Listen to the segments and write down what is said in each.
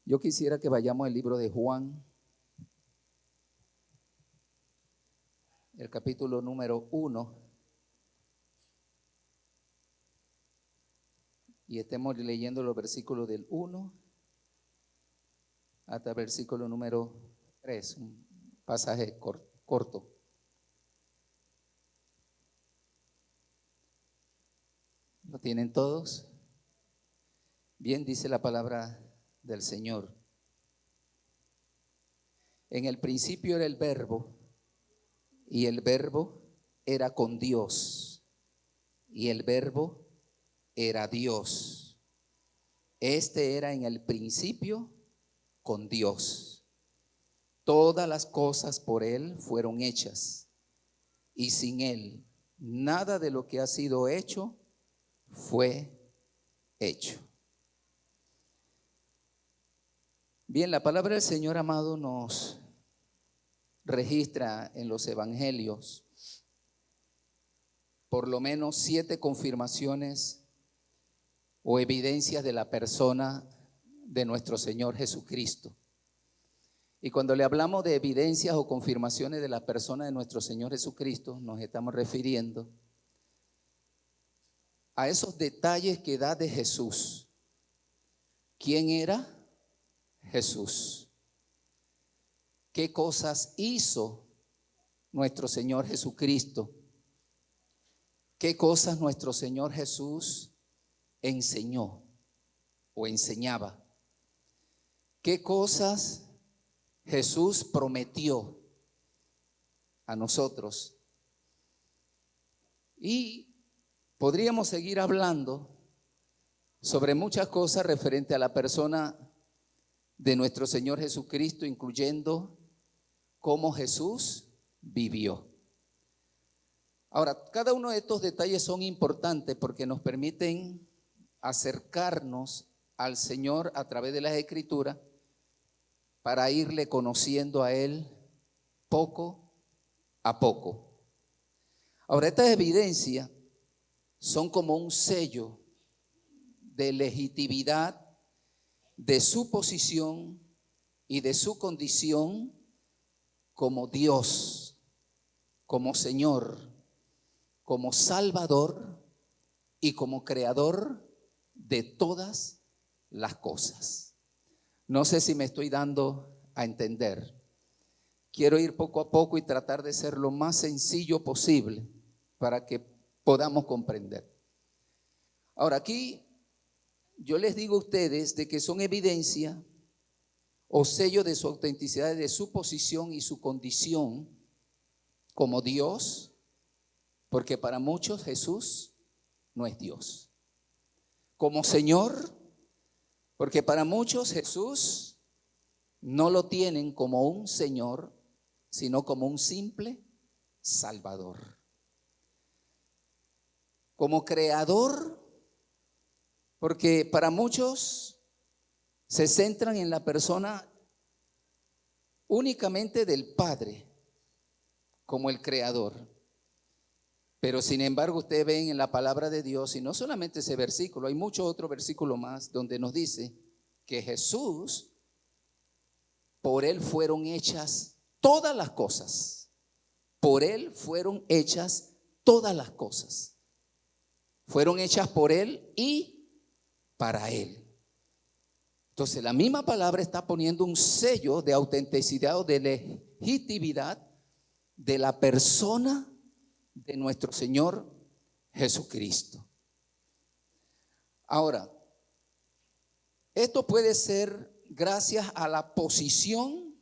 Yo quisiera que vayamos al libro de Juan, el capítulo número 1, y estemos leyendo los versículos del 1 hasta el versículo número 3, un pasaje corto. ¿Lo tienen todos? Bien, dice la palabra del Señor. En el principio era el Verbo, y el Verbo era con Dios, y el Verbo era Dios. Este era en el principio con Dios. Todas las cosas por Él fueron hechas, y sin Él nada de lo que ha sido hecho fue hecho. Bien, la palabra del Señor, amado, nos registra en los evangelios por lo menos 7 confirmaciones o evidencias de la persona de nuestro Señor Jesucristo. Y cuando le hablamos de evidencias o confirmaciones de la persona de nuestro Señor Jesucristo, nos estamos refiriendo a esos detalles que da de Jesús. ¿Quién era Jesús? ¿Qué cosas hizo nuestro Señor Jesucristo? ¿Qué cosas nuestro Señor Jesús enseñó o enseñaba? ¿Qué cosas Jesús prometió a nosotros? Y podríamos seguir hablando sobre muchas cosas referente a la persona de nuestro Señor Jesucristo, incluyendo cómo Jesús vivió. Ahora, cada uno de estos detalles son importantes porque nos permiten acercarnos al Señor a través de las Escrituras para irle conociendo a Él poco a poco. Ahora, estas evidencias son como un sello de legitimidad de su posición y de su condición como Dios, como Señor, como Salvador y como Creador de todas las cosas. No sé si me estoy dando a entender. Quiero ir poco a poco y tratar de ser lo más sencillo posible para que podamos comprender. Ahora, aquí yo les digo a ustedes de que son evidencia o sello de su autenticidad, de su posición y su condición como Dios, porque para muchos Jesús no es Dios. Como Señor, porque para muchos Jesús no lo tienen como un Señor, sino como un simple Salvador. Como Creador, porque para muchos se centran en la persona únicamente del Padre como el Creador. Pero sin embargo ustedes ven en la palabra de Dios, y no solamente ese versículo, hay muchos otros versículos más donde nos dice que Jesús, por Él fueron hechas todas las cosas. Por Él fueron hechas todas las cosas. Fueron hechas por Él y para Él. Entonces la misma palabra está poniendo un sello de autenticidad o de legitimidad de la persona de nuestro Señor Jesucristo. Ahora, esto puede ser gracias a la posición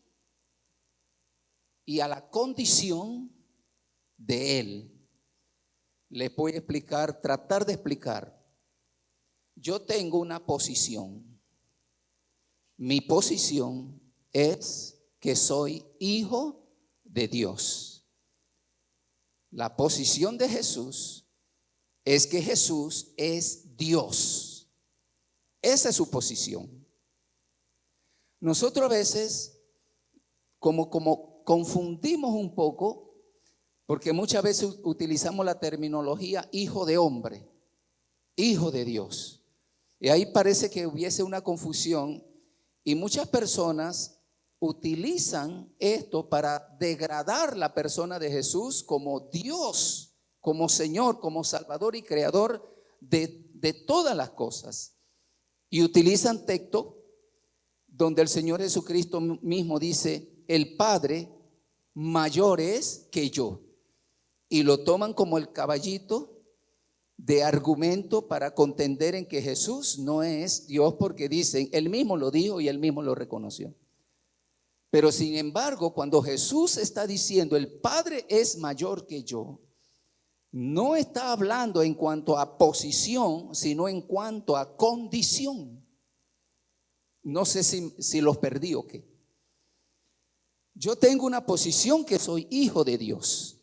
y a la condición de Él. Les voy a explicar, tratar de explicar. Yo tengo una posición. Mi posición es que soy hijo de Dios. La posición de Jesús es que Jesús es Dios. Esa es su posición. Nosotros a veces como confundimos un poco, porque muchas veces utilizamos la terminología hijo de hombre, hijo de Dios. Y ahí parece que hubiese una confusión Y muchas personas utilizan esto para degradar la persona de Jesús como Dios, como Señor, como Salvador y Creador de todas las cosas. Y utilizan texto donde el Señor Jesucristo mismo dice, el Padre mayor es que yo. Y lo toman como el caballito de argumento para contender en que Jesús no es Dios, porque dicen, él mismo lo dijo y él mismo lo reconoció. Pero sin embargo, cuando Jesús está diciendo, el Padre es mayor que yo, no está hablando en cuanto a posición, sino en cuanto a condición. No sé si los perdí o qué. Yo tengo una posición que soy hijo de Dios.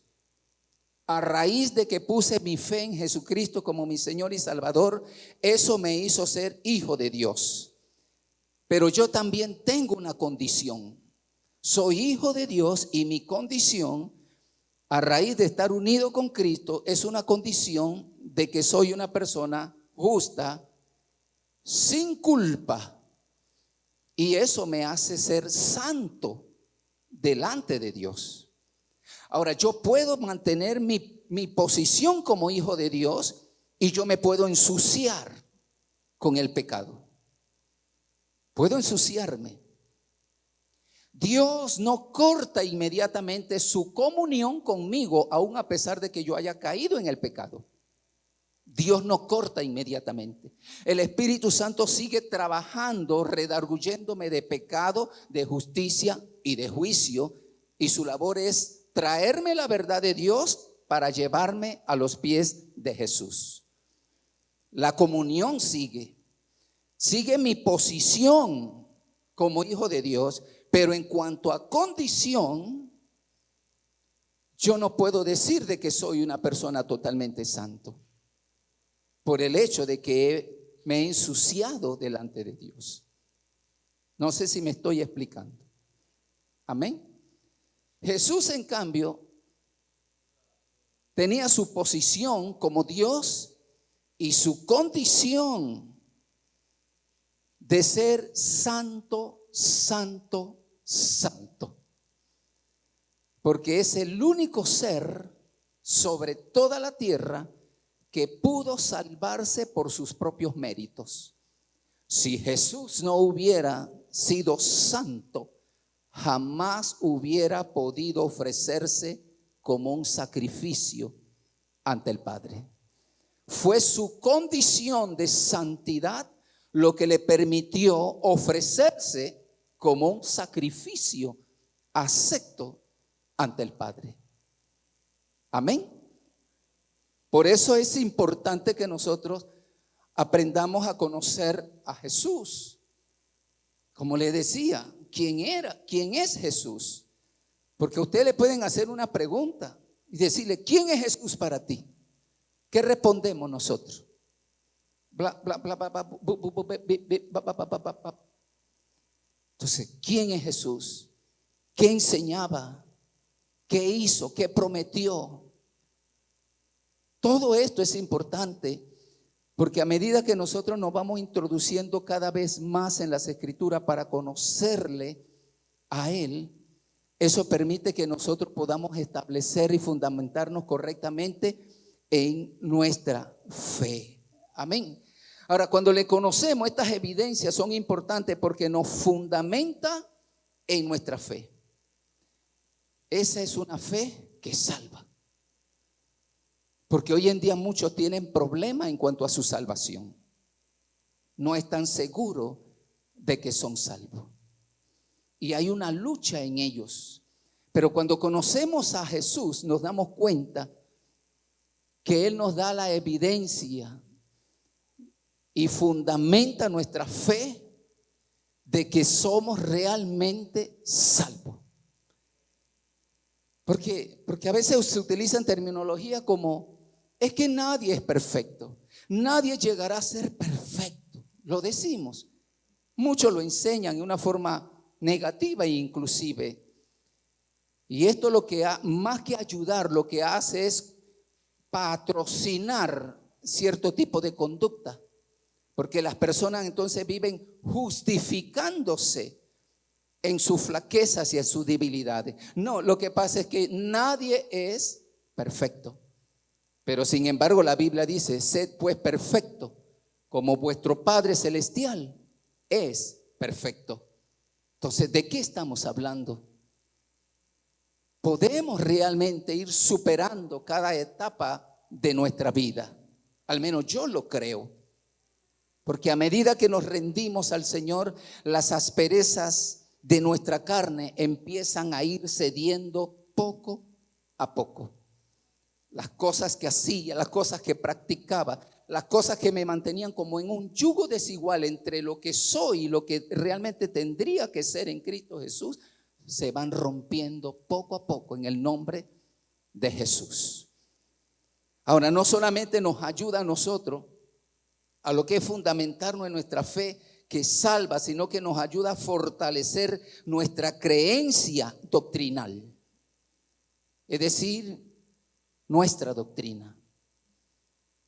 A raíz de que puse mi fe en Jesucristo como mi Señor y Salvador, eso me hizo ser hijo de Dios. Pero yo también tengo una condición. Soy hijo de Dios y mi condición, a raíz de estar unido con Cristo, es una condición de que soy una persona justa, sin culpa. Y eso me hace ser santo delante de Dios. Ahora, yo puedo mantener mi posición como hijo de Dios y yo me puedo ensuciar con el pecado. Puedo ensuciarme. Dios no corta inmediatamente su comunión conmigo, aun a pesar de que yo haya caído en el pecado. Dios no corta inmediatamente. El Espíritu Santo sigue trabajando, redarguyéndome de pecado, de justicia y de juicio. Y su labor es traerme la verdad de Dios para llevarme a los pies de Jesús. La comunión sigue mi posición como hijo de Dios, pero en cuanto a condición, yo no puedo decir de que soy una persona totalmente santo, por el hecho de que me he ensuciado delante de Dios. No sé si me estoy explicando. Amén. Jesús, en cambio, tenía su posición como Dios y su condición de ser santo, santo, santo. Porque es el único ser sobre toda la tierra que pudo salvarse por sus propios méritos. Si Jesús no hubiera sido santo, jamás hubiera podido ofrecerse como un sacrificio ante el Padre. Fue su condición de santidad lo que le permitió ofrecerse como un sacrificio acepto ante el Padre. Amén. Por eso es importante que nosotros aprendamos a conocer a Jesús. Como le decía, ¿quién es Jesús? Porque a usted le pueden hacer una pregunta y decirle, ¿quién es Jesús para ti? ¿Qué respondemos nosotros? Entonces, ¿quién es Jesús? ¿Qué enseñaba? ¿Qué hizo? ¿Qué prometió? Todo esto es importante porque a medida que nosotros nos vamos introduciendo cada vez más en las Escrituras para conocerle a Él, eso permite que nosotros podamos establecer y fundamentarnos correctamente en nuestra fe. Amén. Ahora, cuando le conocemos, estas evidencias son importantes porque nos fundamenta en nuestra fe. Esa es una fe que salva. Porque hoy en día muchos tienen problemas en cuanto a su salvación. No están seguros de que son salvos. Y hay una lucha en ellos. Pero cuando conocemos a Jesús, nos damos cuenta que Él nos da la evidencia y fundamenta nuestra fe de que somos realmente salvos. Porque a veces se utilizan terminología como, es que nadie es perfecto, nadie llegará a ser perfecto. Lo decimos, muchos lo enseñan de una forma negativa e inclusive. Y esto lo que más que ayudar, lo que hace es patrocinar cierto tipo de conducta Porque las personas entonces viven justificándose en sus flaquezas y en sus debilidades. No, lo que pasa es que nadie es perfecto. Pero sin embargo la Biblia dice, sed pues perfecto, como vuestro Padre Celestial es perfecto. Entonces, ¿de qué estamos hablando? Podemos realmente ir superando cada etapa de nuestra vida. Al menos yo lo creo. Porque a medida que nos rendimos al Señor, las asperezas de nuestra carne empiezan a ir cediendo poco a poco. Las cosas que hacía, las cosas que practicaba, las cosas que me mantenían como en un yugo desigual entre lo que soy y lo que realmente tendría que ser en Cristo Jesús, se van rompiendo poco a poco en el nombre de Jesús. Ahora, no solamente nos ayuda a nosotros a lo que es fundamentarnos en nuestra fe que salva, sino que nos ayuda a fortalecer nuestra creencia doctrinal. Es decir, nuestra doctrina.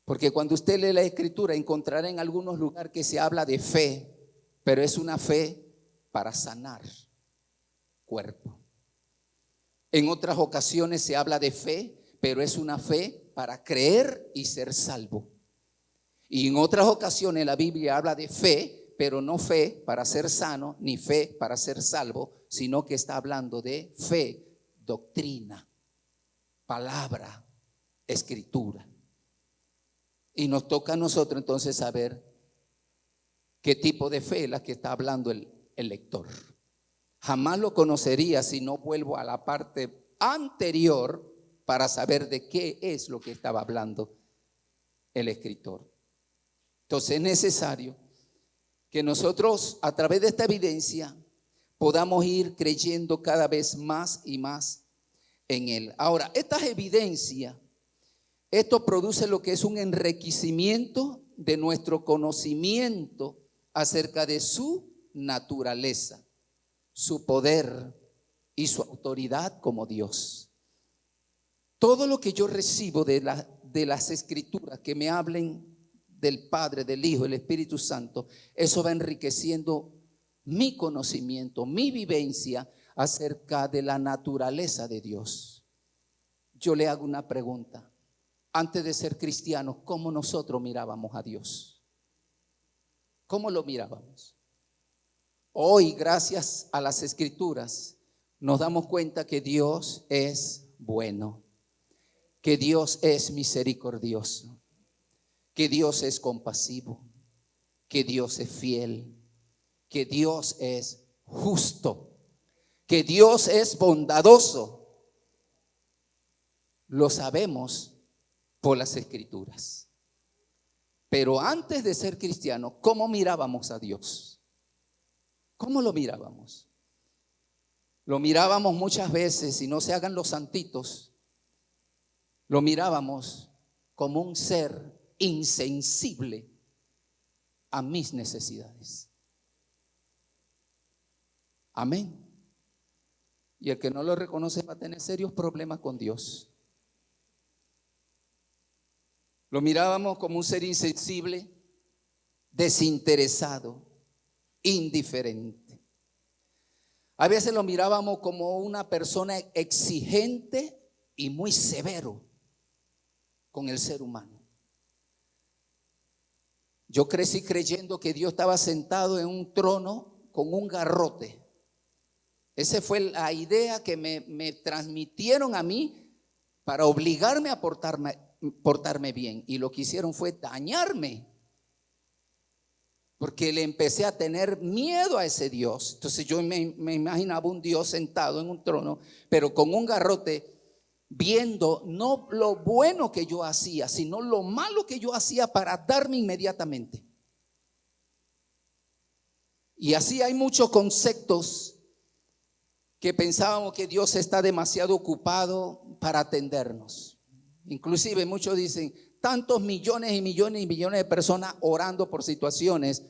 Porque cuando usted lee la Escritura encontrará en algunos lugares que se habla de fe, pero es una fe para sanar cuerpo. En otras ocasiones se habla de fe, pero es una fe para creer y ser salvo. Y en otras ocasiones la Biblia habla de fe, pero no fe para ser sano, ni fe para ser salvo, sino que está hablando de fe, doctrina, palabra, escritura. Y nos toca a nosotros entonces saber qué tipo de fe es la que está hablando el lector. Jamás lo conocería si no vuelvo a la parte anterior para saber de qué es lo que estaba hablando el escritor. Entonces es necesario que nosotros a través de esta evidencia podamos ir creyendo cada vez más y más en Él. Ahora, estas evidencias, esto produce lo que es un enriquecimiento de nuestro conocimiento acerca de su naturaleza, su poder y su autoridad como Dios. Todo lo que yo recibo de las Escrituras que me hablen del Padre, del Hijo, del Espíritu Santo, eso va enriqueciendo mi conocimiento, mi vivencia acerca de la naturaleza de Dios. Yo le hago una pregunta. Antes de ser cristianos, ¿cómo nosotros mirábamos a Dios? ¿Cómo lo mirábamos? Hoy, gracias a las Escrituras, nos damos cuenta que Dios es bueno, que Dios es misericordioso, que Dios es compasivo, que Dios es fiel, que Dios es justo, que Dios es bondadoso. Lo sabemos por las Escrituras. Pero antes de ser cristianos, ¿cómo mirábamos a Dios? ¿Cómo lo mirábamos? Lo mirábamos muchas veces, y no se hagan los santitos, lo mirábamos como un ser insensible a mis necesidades. Amén. Y el que no lo reconoce va a tener serios problemas con Dios. Lo mirábamos como un ser insensible, desinteresado, indiferente. A veces lo mirábamos como una persona exigente y muy severo con el ser humano. Yo crecí creyendo que Dios estaba sentado en un trono con un garrote. Esa fue la idea que me transmitieron a mí para obligarme a portarme bien. Y lo que hicieron fue dañarme, porque le empecé a tener miedo a ese Dios. Entonces yo me imaginaba un Dios sentado en un trono, pero con un garrote, viendo no lo bueno que yo hacía, sino lo malo que yo hacía para darme inmediatamente. Y así hay muchos conceptos que pensábamos que Dios está demasiado ocupado para atendernos. Inclusive muchos dicen, tantos millones y millones y millones de personas orando por situaciones,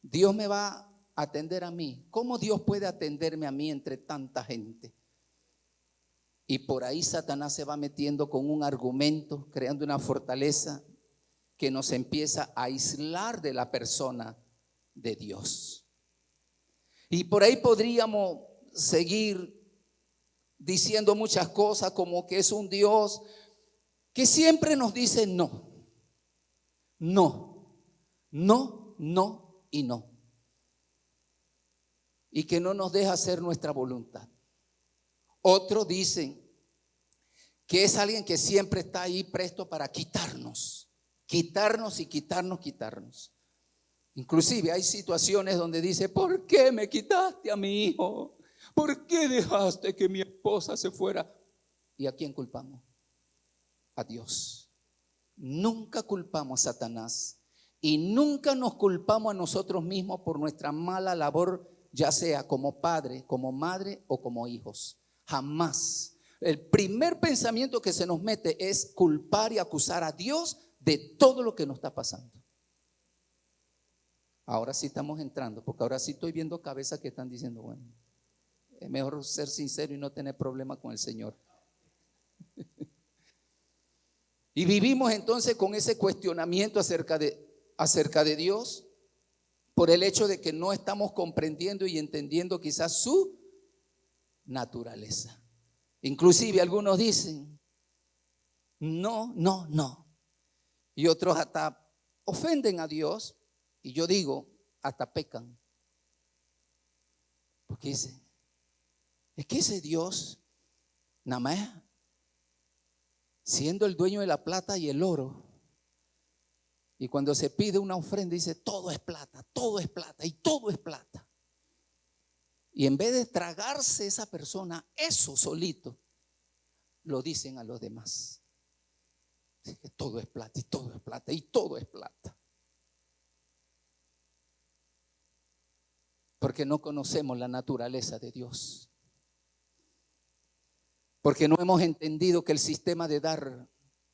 Dios me va a atender a mí. ¿Cómo Dios puede atenderme a mí entre tanta gente? Y por ahí Satanás se va metiendo con un argumento, creando una fortaleza que nos empieza a aislar de la persona de Dios. Y por ahí podríamos seguir diciendo muchas cosas, como que es un Dios que siempre nos dice no, no, no, no y no. Y que no nos deja hacer nuestra voluntad. Otros dicen que es alguien que siempre está ahí presto para quitarnos y quitarnos. Inclusive hay situaciones donde dice: ¿por qué me quitaste a mi hijo? ¿Por qué dejaste que mi esposa se fuera? ¿Y a quién culpamos? A Dios. Nunca culpamos a Satanás y nunca nos culpamos a nosotros mismos por nuestra mala labor, ya sea como padre, como madre o como hijos. Jamás. El primer pensamiento que se nos mete es culpar y acusar a Dios de todo lo que nos está pasando. Ahora sí estamos entrando, porque ahora sí estoy viendo cabezas que están diciendo: bueno, es mejor ser sincero y no tener problema con el Señor. Y vivimos entonces con ese cuestionamiento acerca de Dios, por el hecho de que no estamos comprendiendo y entendiendo quizás su naturaleza. Inclusive algunos dicen: no, no, no. Y otros hasta ofenden a Dios. Y yo digo, hasta pecan. Porque dice: es que ese Dios, nada más siendo el dueño de la plata y el oro, y cuando se pide una ofrenda dice: todo es plata y todo es plata. Y en vez de tragarse esa persona eso solito, lo dicen a los demás. Así que todo es plata y todo es plata y todo es plata. Porque no conocemos la naturaleza de Dios. Porque no hemos entendido que el sistema de dar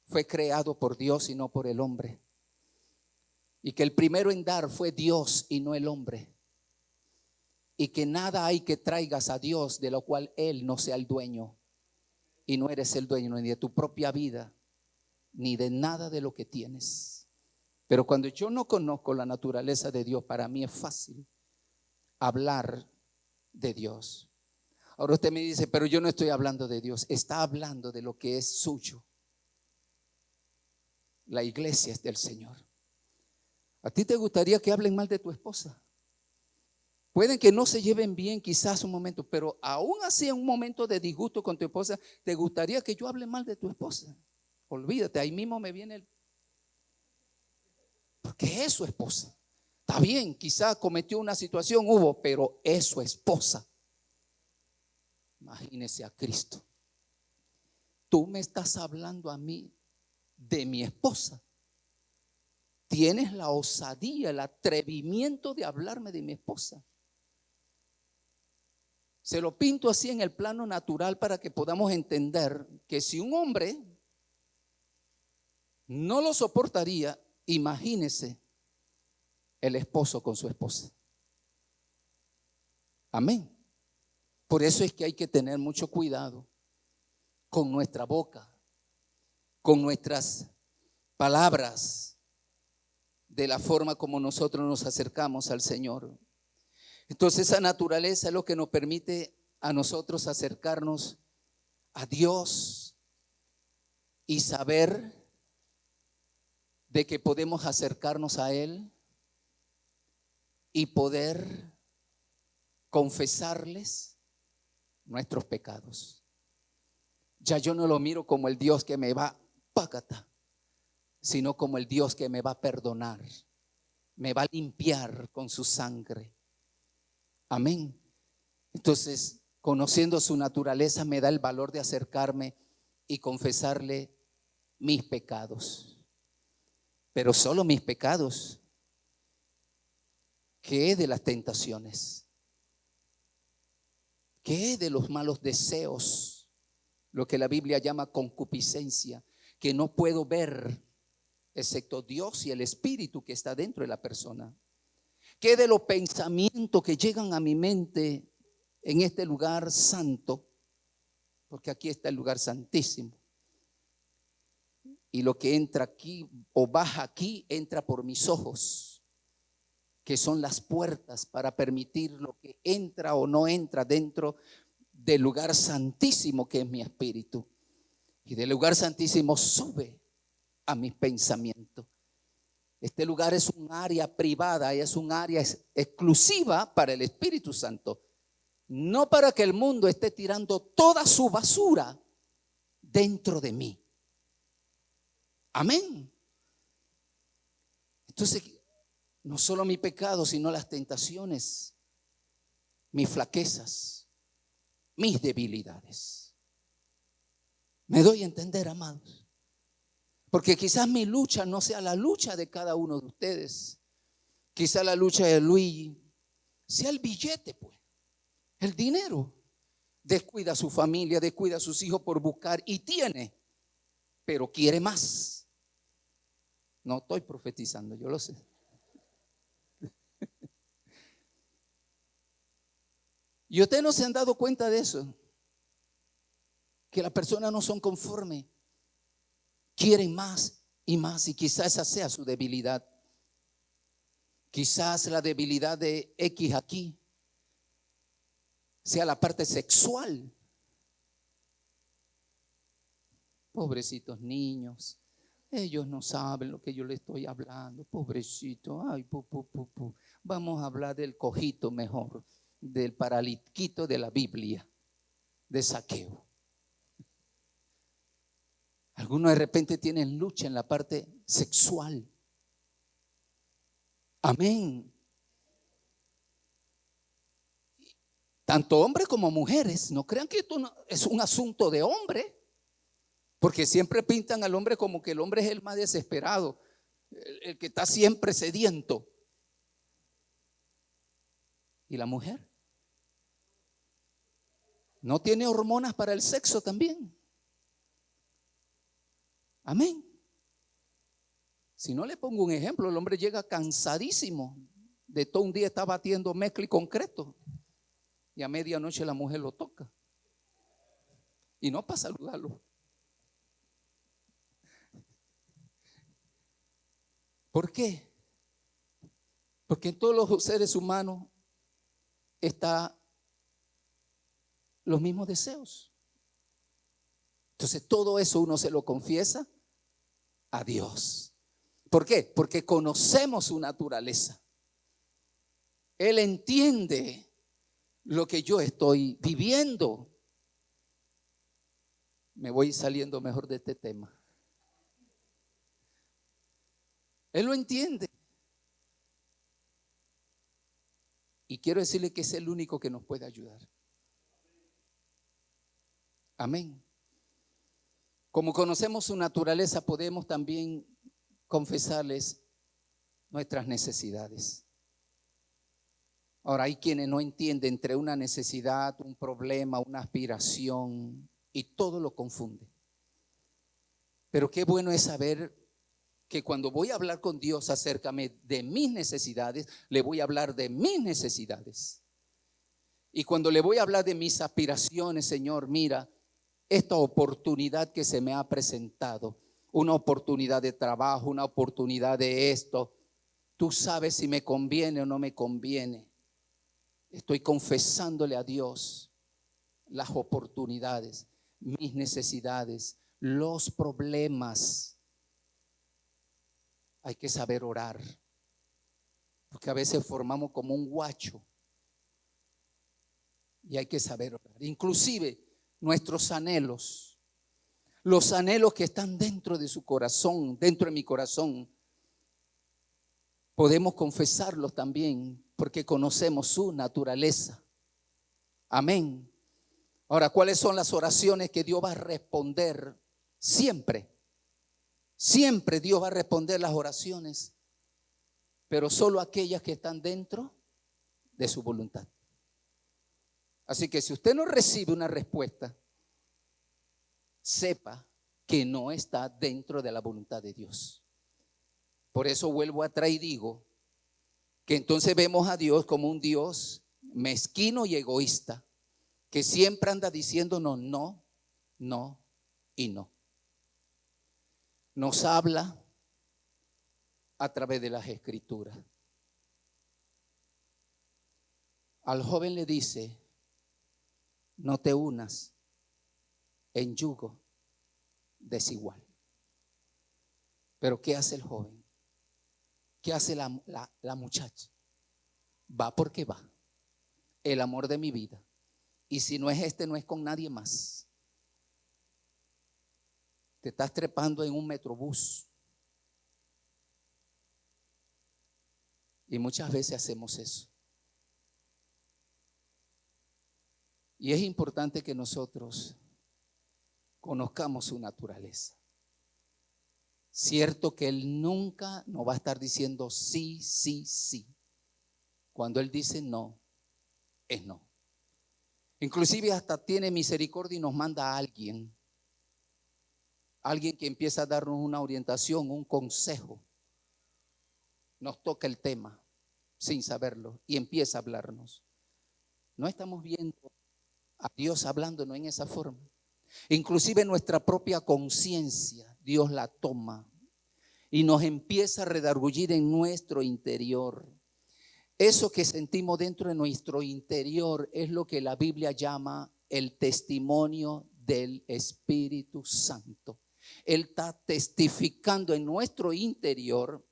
fue creado por Dios y no por el hombre. Y que el primero en dar fue Dios y no el hombre. Y que nada hay que traigas a Dios de lo cual Él no sea el dueño. Y no eres el dueño ni de tu propia vida, ni de nada de lo que tienes. Pero cuando yo no conozco la naturaleza de Dios, para mí es fácil hablar de Dios. Ahora usted me dice: pero yo no estoy hablando de Dios. Está hablando de lo que es suyo. La iglesia es del Señor. ¿A ti te gustaría que hablen mal de tu esposa? Pueden que no se lleven bien quizás un momento, pero aún así en un momento de disgusto con tu esposa, ¿te gustaría que yo hable mal de tu esposa? Olvídate, ahí mismo me viene porque es su esposa. Está bien, quizás cometió una situación, pero es su esposa. Imagínese a Cristo. Tú me estás hablando a mí de mi esposa. Tienes la osadía, el atrevimiento de hablarme de mi esposa. Se lo pinto así en el plano natural para que podamos entender que si un hombre no lo soportaría, imagínese el esposo con su esposa. Amén. Por eso es que hay que tener mucho cuidado con nuestra boca, con nuestras palabras, de la forma como nosotros nos acercamos al Señor. Entonces esa naturaleza es lo que nos permite a nosotros acercarnos a Dios y saber de que podemos acercarnos a Él y poder confesarles nuestros pecados. Ya yo no lo miro como el Dios que me va pácata, sino como el Dios que me va a perdonar, me va a limpiar con su sangre. Amén. Entonces, conociendo su naturaleza, me da el valor de acercarme y confesarle mis pecados. Pero solo mis pecados. ¿Qué de las tentaciones? ¿Qué de los malos deseos? Lo que la Biblia llama concupiscencia, que no puedo ver excepto Dios y el Espíritu que está dentro de la persona. ¿Qué de los pensamientos que llegan a mi mente en este lugar santo? Porque aquí está el lugar santísimo. Y lo que entra aquí o baja aquí, entra por mis ojos, que son las puertas para permitir lo que entra o no entra dentro del lugar santísimo que es mi espíritu. Y del lugar santísimo sube a mis pensamientos. Este lugar es un área privada y es un área exclusiva para el Espíritu Santo. No para que el mundo esté tirando toda su basura dentro de mí. Amén. Entonces, no solo mi pecado, sino las tentaciones, mis flaquezas, mis debilidades. ¿Me doy a entender, amados? Porque quizás mi lucha no sea la lucha de cada uno de ustedes. Quizás la lucha de Luis sea el billete, pues, el dinero. Descuida a su familia, descuida a sus hijos por buscar y tiene, pero quiere más. No estoy profetizando, yo lo sé. Y ustedes no se han dado cuenta de eso, que las personas no son conformes, quieren más y más, y quizás esa sea su debilidad. Quizás la debilidad de X aquí sea la parte sexual. Pobrecitos niños, ellos no saben lo que yo les estoy hablando. Pobrecito, ay, Vamos a hablar del cojito mejor, del paralítico de la Biblia, de Zaqueo. Algunos de repente tienen lucha en la parte sexual. Amén. Tanto hombres como mujeres, no crean que esto es un asunto de hombre, porque siempre pintan al hombre como que el hombre es el más desesperado, el que está siempre sediento. ¿Y la mujer? ¿No tiene hormonas para el sexo también? Amén. Si no, le pongo un ejemplo, el hombre llega cansadísimo, de todo un día está batiendo mezcla y concreto, y a medianoche la mujer lo toca y no para saludarlo. ¿Por qué? Porque en todos los seres humanos están los mismos deseos. Entonces todo eso uno se lo confiesa a Dios. ¿Por qué? Porque conocemos su naturaleza. Él entiende lo que yo estoy viviendo. Me voy saliendo mejor de este tema. Él lo entiende. Y quiero decirle que es el único que nos puede ayudar. Amén. Como conocemos su naturaleza, podemos también confesarles nuestras necesidades. Ahora, hay quienes no entienden entre una necesidad, un problema, una aspiración, y todo lo confunde. Pero qué bueno es saber que cuando voy a hablar con Dios acerca de mis necesidades, le voy a hablar de mis necesidades. Y cuando le voy a hablar de mis aspiraciones, Señor, mira, esta oportunidad que se me ha presentado, una oportunidad de trabajo, una oportunidad de esto, tú sabes si me conviene o no me conviene. Estoy confesándole a Dios las oportunidades, mis necesidades, los problemas. Hay que saber orar, porque a veces formamos como un guacho y hay que saber orar. Inclusive nuestros anhelos, los anhelos que están dentro de su corazón, dentro de mi corazón, podemos confesarlos también porque conocemos su naturaleza. Amén. Ahora, ¿cuáles son las oraciones que Dios va a responder? Siempre. Siempre Dios va a responder las oraciones, pero solo aquellas que están dentro de su voluntad. Así que si usted no recibe una respuesta, sepa que no está dentro de la voluntad de Dios. Por eso vuelvo atrás y digo que entonces vemos a Dios como un Dios mezquino y egoísta, que siempre anda diciéndonos no, no y no. nos habla a través de las Escrituras. Al joven le dice: no te unas en yugo desigual. Pero ¿qué hace el joven? ¿Qué hace la muchacha? Va porque va. El amor de mi vida. Y si no es este, no es con nadie más. Te estás trepando en un metrobús. Y muchas veces hacemos eso. Y es importante que nosotros conozcamos su naturaleza. Cierto que Él nunca nos va a estar diciendo sí, sí, sí. Cuando Él dice no, es no. Inclusive hasta tiene misericordia y nos manda a alguien. Alguien que empieza a darnos una orientación, un consejo. Nos toca el tema sin saberlo y empieza a hablarnos. No estamos viendo a Dios hablándonos en esa forma. Inclusive nuestra propia conciencia, Dios la toma y nos empieza a redargullir en nuestro interior. Eso que sentimos dentro de nuestro interior es lo que la Biblia llama el testimonio del Espíritu Santo. Él está testificando en nuestro interior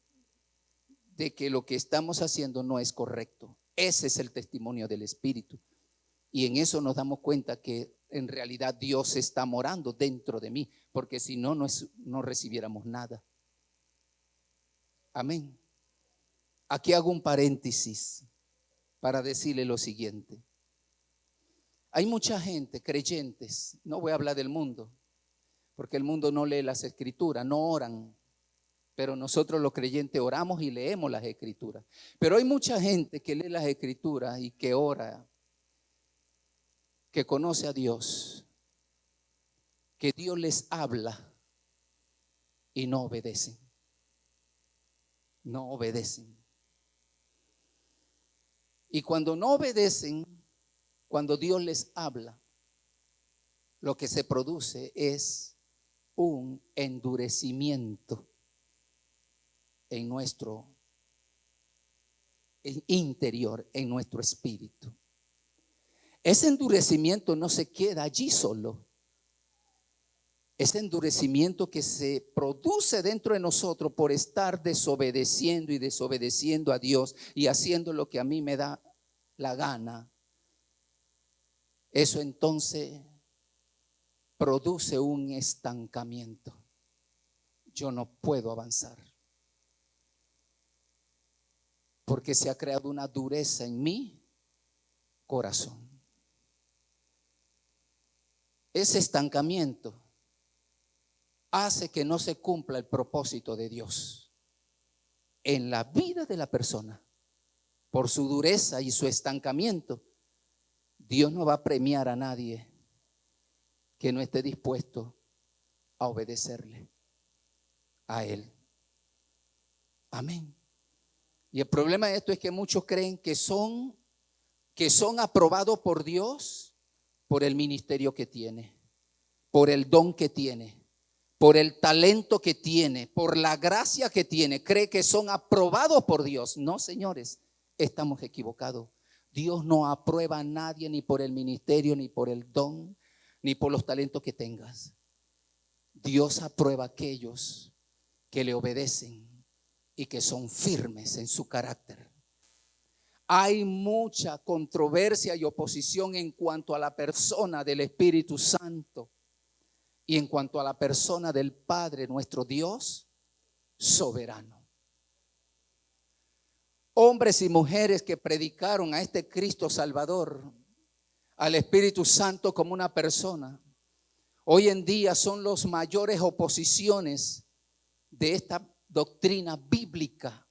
de que lo que estamos haciendo no es correcto. Ese es el testimonio del Espíritu. Y en eso nos damos cuenta que en realidad Dios está morando dentro de mí, porque si no, no recibiéramos nada. Amén. Aquí hago un paréntesis para decirle lo siguiente. Hay mucha gente, creyentes, no voy a hablar del mundo, porque el mundo no lee las escrituras, no oran, pero nosotros los creyentes oramos y leemos las escrituras. Pero hay mucha gente que lee las escrituras y que ora, que conoce a Dios, que Dios les habla y no obedecen. No obedecen. Y cuando no obedecen, cuando Dios les habla, lo que se produce es un endurecimiento en nuestro interior, en nuestro espíritu. Ese endurecimiento no se queda allí solo. Ese endurecimiento que se produce dentro de nosotros por estar desobedeciendo y desobedeciendo a Dios y haciendo lo que a mí me da la gana, eso entonces produce un estancamiento. Yo no puedo avanzar porque se ha creado una dureza en mi corazón. Ese estancamiento hace que no se cumpla el propósito de Dios en la vida de la persona. Por su dureza y su estancamiento, Dios no va a premiar a nadie que no esté dispuesto a obedecerle a Él. Amén. Y el problema de esto es que muchos creen que son aprobados por Dios por el ministerio que tiene, por el don que tiene, por el talento que tiene, por la gracia que tiene. Cree que son aprobados por Dios. No, señores, estamos equivocados. Dios no aprueba a nadie ni por el ministerio, ni por el don, ni por los talentos que tengas. Dios aprueba a aquellos que le obedecen y que son firmes en su carácter. Hay mucha controversia y oposición en cuanto a la persona del Espíritu Santo y en cuanto a la persona del Padre, nuestro Dios soberano. Hombres y mujeres que predicaron a este Cristo Salvador, al Espíritu Santo como una persona, hoy en día son los mayores oposiciones de esta doctrina bíblica.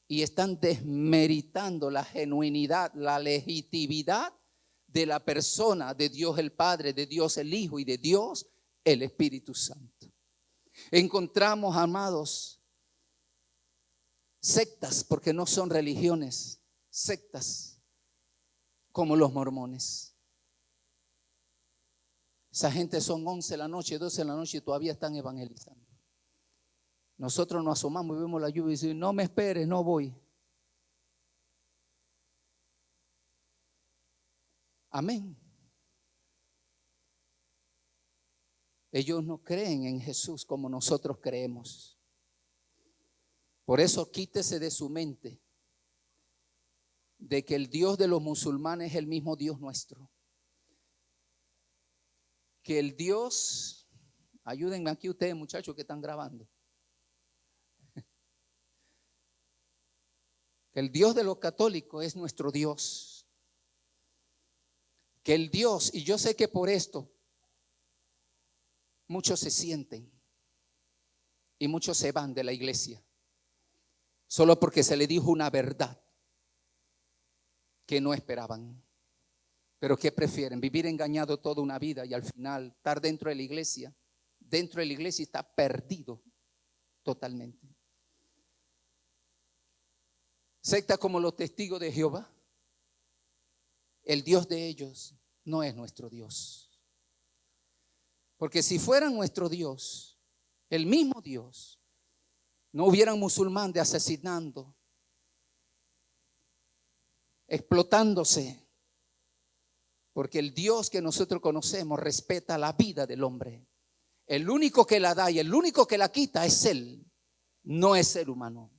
Y están desmeritando la genuinidad, la legitimidad de la persona de Dios el Padre, de Dios el Hijo y de Dios el Espíritu Santo. Encontramos, amados, sectas, porque no son religiones, sectas como los mormones. Esa gente son 11 de la noche, 12 de la noche y todavía están evangelizando. Nosotros nos asomamos y vemos la lluvia y decimos, no me esperes, no voy. Amén. Ellos no creen en Jesús como nosotros creemos. Por eso quítese de su mente de que el Dios de los musulmanes es el mismo Dios nuestro. Que el Dios, ayúdenme aquí ustedes muchachos que están grabando. Que el Dios de los católicos es nuestro Dios. Que el Dios, y yo sé que por esto muchos se sienten y muchos se van de la iglesia solo porque se le dijo una verdad que no esperaban. Pero ¿qué prefieren? Vivir engañado toda una vida y al final estar dentro de la iglesia. Dentro de la iglesia está perdido totalmente. Secta como los testigos de Jehová. El Dios de ellos no es nuestro Dios. Porque si fueran nuestro Dios, el mismo Dios, no hubieran musulmanes asesinando, explotándose. Porque el Dios que nosotros conocemos respeta la vida del hombre. El único que la da y el único que la quita es Él, no es ser humano.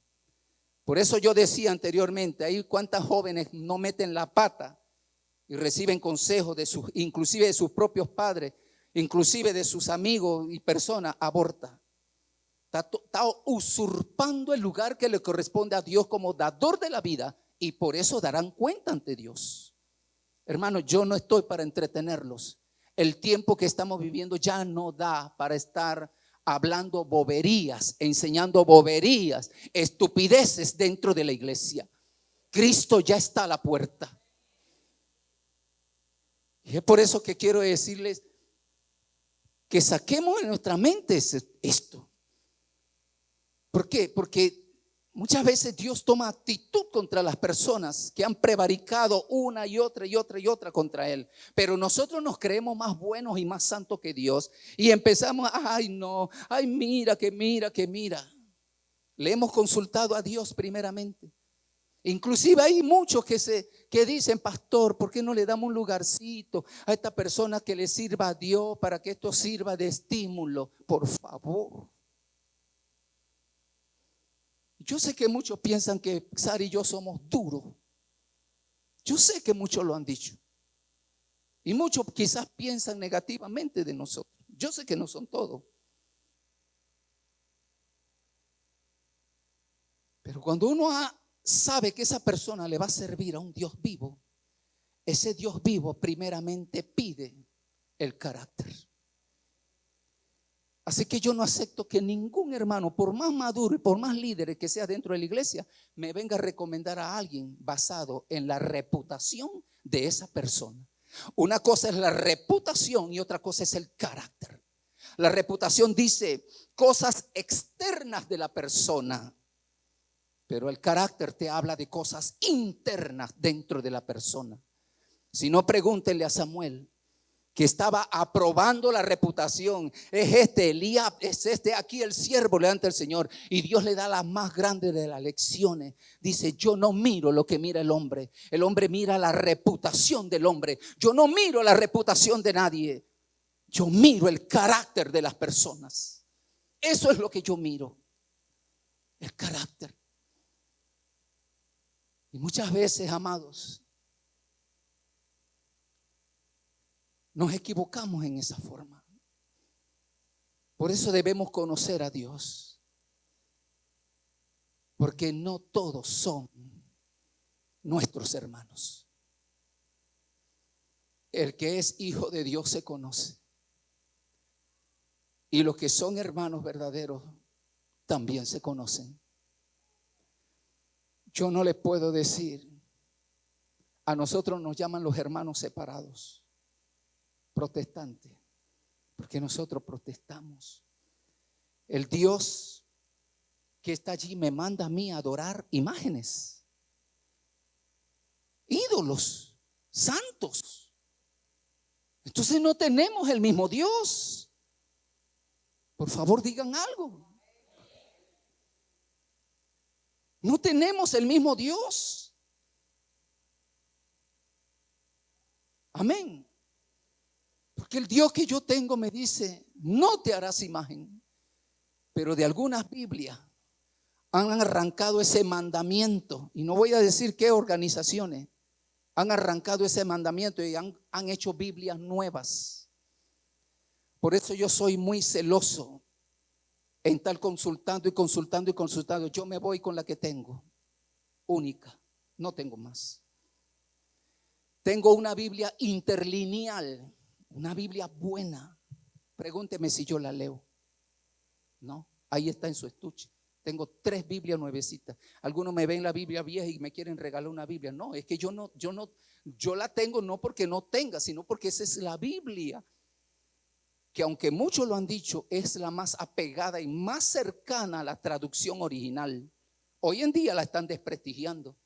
Por eso yo decía anteriormente, ahí cuántas jóvenes no meten la pata y reciben consejos de sus, inclusive de sus propios padres, inclusive de sus amigos y personas, aborta. Está usurpando el lugar que le corresponde a Dios como dador de la vida y por eso darán cuenta ante Dios. Hermanos, yo no estoy para entretenerlos. El tiempo que estamos viviendo ya no da para estar hablando boberías, enseñando boberías, estupideces dentro de la iglesia. Cristo ya está a la puerta. Y es por eso que quiero decirles que saquemos de nuestra mente esto. ¿Por qué? Porque muchas veces Dios toma actitud contra las personas que han prevaricado una y otra y otra y otra contra Él. Pero nosotros nos creemos más buenos y más santos que Dios. Y empezamos, ay no, ay mira. Le hemos consultado a Dios primeramente. Inclusive hay muchos que dicen, pastor, ¿por qué no le damos un lugarcito a esta persona que le sirva a Dios para que esto sirva de estímulo? Por favor. Yo sé que muchos piensan que Sara y yo somos duros. Yo sé que muchos lo han dicho. Y muchos quizás piensan negativamente de nosotros. Yo sé que no son todos. Pero cuando uno sabe que esa persona le va a servir a un Dios vivo, ese Dios vivo primeramente pide el carácter. Así que yo no acepto que ningún hermano, por más maduro y por más líder que sea dentro de la iglesia, me venga a recomendar a alguien basado en la reputación de esa persona. Una cosa es la reputación y otra cosa es el carácter. La reputación dice cosas externas de la persona, pero el carácter te habla de cosas internas dentro de la persona. Si no, pregúntenle a Samuel, que estaba aprobando la reputación. Es este Elías, es este aquí el siervo delante del Señor. Y Dios le da la más grande de las lecciones. Dice, yo no miro lo que mira el hombre. El hombre mira la reputación del hombre. Yo no miro la reputación de nadie. Yo miro el carácter de las personas. Eso es lo que yo miro. El carácter. Y muchas veces, amados, nos equivocamos en esa forma. Por eso debemos conocer a Dios. Porque no todos son nuestros hermanos. El que es hijo de Dios se conoce. Y los que son hermanos verdaderos también se conocen. Yo no les puedo decir, a nosotros nos llaman los hermanos separados. Protestante, porque nosotros protestamos. El Dios que está allí me manda a mí a adorar imágenes, ídolos, santos. Entonces no tenemos el mismo Dios. Por favor, digan algo. No tenemos el mismo Dios. Amén. Porque el Dios que yo tengo me dice, no te harás imagen. Pero de algunas Biblias han arrancado ese mandamiento. Y no voy a decir qué organizaciones han arrancado ese mandamiento y han hecho Biblias nuevas. Por eso yo soy muy celoso en estar consultando y consultando y consultando. Yo me voy con la que tengo, única, no tengo más. Tengo una Biblia interlineal, una Biblia buena. Pregúnteme si yo la leo. No, ahí está en su estuche. Tengo 3 Biblias nuevecitas. Algunos me ven la Biblia vieja y me quieren regalar una Biblia. No, es que yo la tengo no porque no tenga, sino porque esa es la Biblia, que aunque muchos lo han dicho, es la más apegada y más cercana a la traducción original. Hoy en día la están desprestigiando.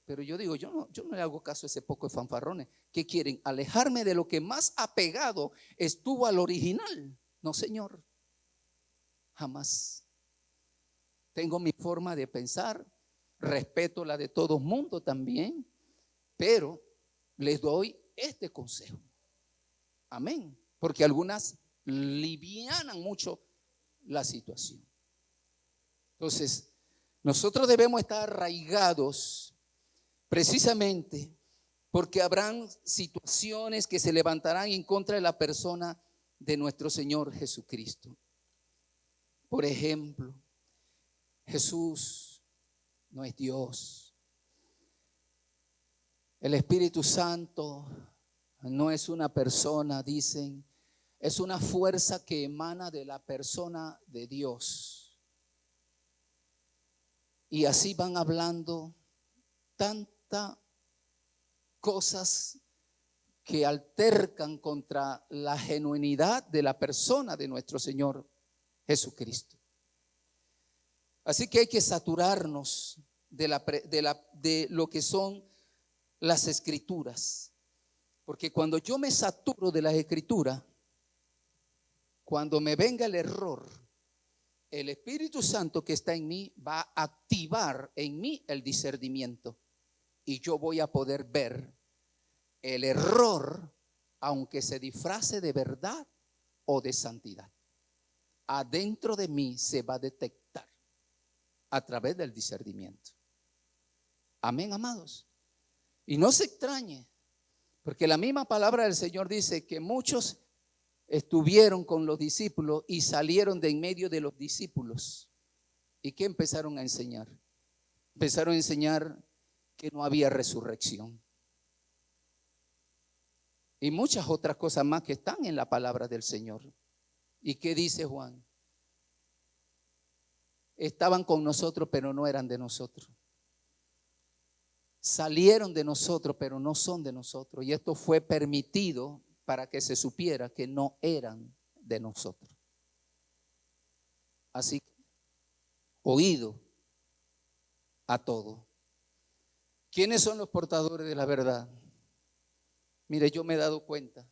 Pero yo digo, yo no le hago caso a ese poco de fanfarrones que quieren alejarme de lo que más apegado estuvo al original. No, señor, jamás. Tengo mi forma de pensar, respeto la de todo el mundo también, pero les doy este consejo. Amén. Porque algunas livianan mucho la situación. Entonces, nosotros debemos estar arraigados precisamente porque habrán situaciones que se levantarán en contra de la persona de nuestro Señor Jesucristo. Por ejemplo, Jesús no es Dios. El Espíritu Santo no es una persona, dicen. Es una fuerza que emana de la persona de Dios. Y así van hablando tantas cosas que altercan contra la genuinidad de la persona de nuestro Señor Jesucristo. Así que hay que saturarnos de lo que son las Escrituras. Porque cuando yo me saturo de las Escrituras, cuando me venga el error, el Espíritu Santo que está en mí va a activar en mí el discernimiento. Y yo voy a poder ver el error, aunque se disfrace de verdad o de santidad. Adentro de mí se va a detectar a través del discernimiento. Amén, amados. Y no se extrañe, porque la misma palabra del Señor dice que muchos estuvieron con los discípulos y salieron de en medio de los discípulos. ¿Y qué empezaron a enseñar? Empezaron a enseñar que no había resurrección. Y muchas otras cosas más que están en la palabra del Señor. ¿Y qué dice Juan? Estaban con nosotros, pero no eran de nosotros. Salieron de nosotros, pero no son de nosotros. Y esto fue permitido para que se supiera que no eran de nosotros. Así que, oído a todo. ¿Quiénes son los portadores de la verdad? Mire, yo me he dado cuenta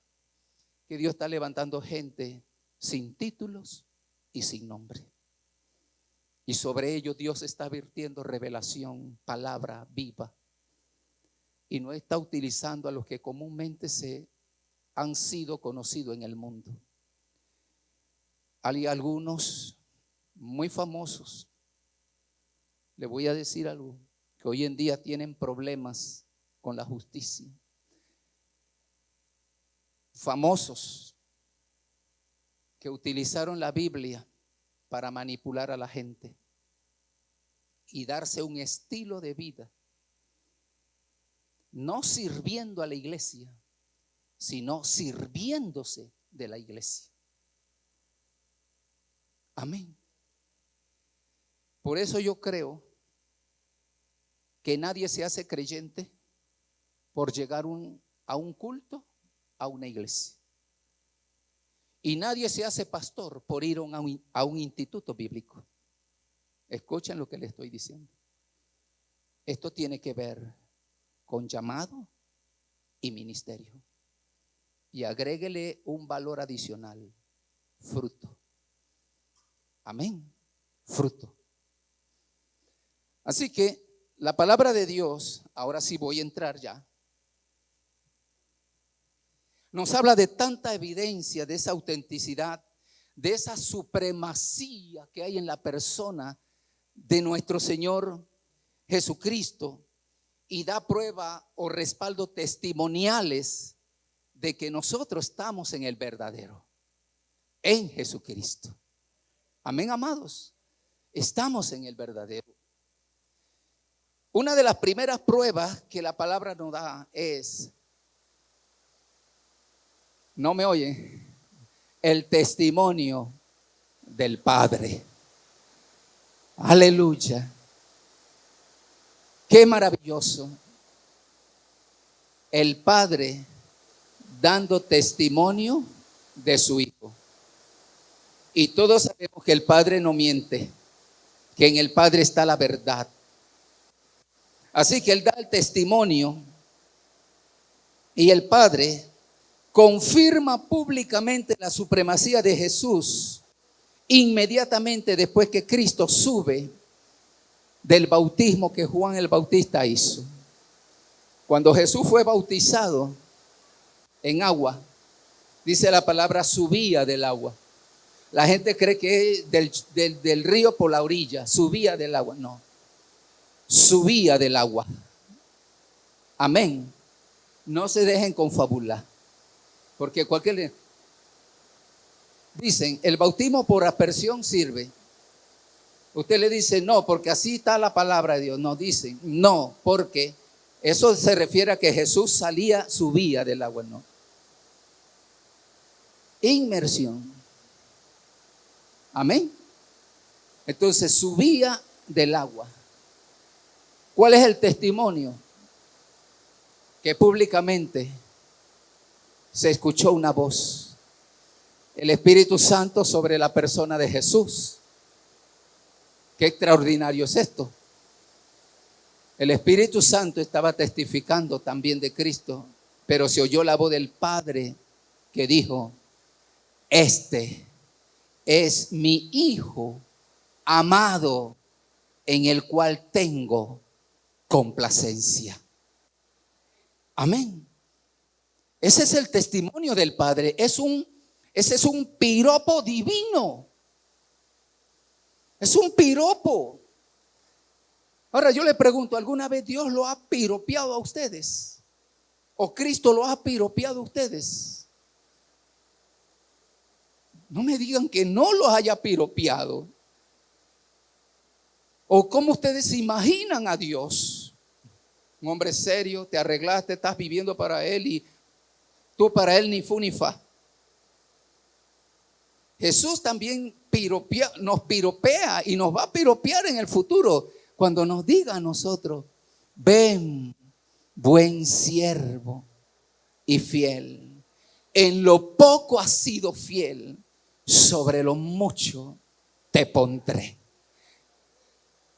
que Dios está levantando gente sin títulos y sin nombre. Y sobre ellos Dios está vertiendo revelación, palabra viva. Y no está utilizando a los que comúnmente han sido conocidos en el mundo. Hay algunos muy famosos. Le voy a decir algo, que hoy en día tienen problemas con la justicia. Famosos que utilizaron la Biblia para manipular a la gente y darse un estilo de vida, no sirviendo a la iglesia, sino sirviéndose de la iglesia. Amén. Por eso yo creo que nadie se hace creyente por llegar a un culto, a una iglesia. Y nadie se hace pastor por ir a un instituto bíblico. Escuchen lo que le estoy diciendo. Esto tiene que ver con llamado y ministerio. Y agréguele un valor adicional: fruto. Amén. Fruto. Así que la palabra de Dios, ahora sí voy a entrar ya, nos habla de tanta evidencia, de esa autenticidad, de esa supremacía que hay en la persona de nuestro Señor Jesucristo, y da prueba o respaldo testimoniales de que nosotros estamos en el verdadero, en Jesucristo. Amén, amados. Estamos en el verdadero. Una de las primeras pruebas que la palabra nos da es, ¿no me oyen? El testimonio del Padre. Aleluya. Qué maravilloso. El Padre dando testimonio de su Hijo. Y todos sabemos que el Padre no miente, que en el Padre está la verdad. Así que Él da el testimonio y el Padre confirma públicamente la supremacía de Jesús inmediatamente después que Cristo sube del bautismo que Juan el Bautista hizo. Cuando Jesús fue bautizado en agua, dice la palabra, subía del agua. La gente cree que es del río por la orilla, subía del agua. No, subía del agua. Amén. No se dejen confabular, porque cualquier... Dicen, el bautismo por aspersión sirve. Usted le dice, no, porque así está la palabra de Dios. No, dicen, no, porque eso se refiere a que Jesús subía del agua. No. Inmersión. Amén. Entonces subía del agua. ¿Cuál es el testimonio? Que públicamente se escuchó una voz, el Espíritu Santo sobre la persona de Jesús. Qué extraordinario es esto. El Espíritu Santo estaba testificando también de Cristo, pero se oyó la voz del Padre que dijo, este es mi Hijo amado, en el cual tengo complacencia. Amén. Ese es el testimonio del Padre. Ese es un piropo divino. Es un piropo. Ahora yo le pregunto, ¿alguna vez Dios lo ha piropeado a ustedes? ¿O Cristo lo ha piropeado a ustedes? No me digan que no los haya piropeado. ¿O cómo ustedes se imaginan a Dios? Un hombre serio, te arreglaste, estás viviendo para Él y tú para Él ni fu ni fa. Jesús también nos piropea y nos va a piropear en el futuro cuando nos diga a nosotros, ven, buen siervo y fiel, en lo poco has sido fiel, sobre lo mucho te pondré.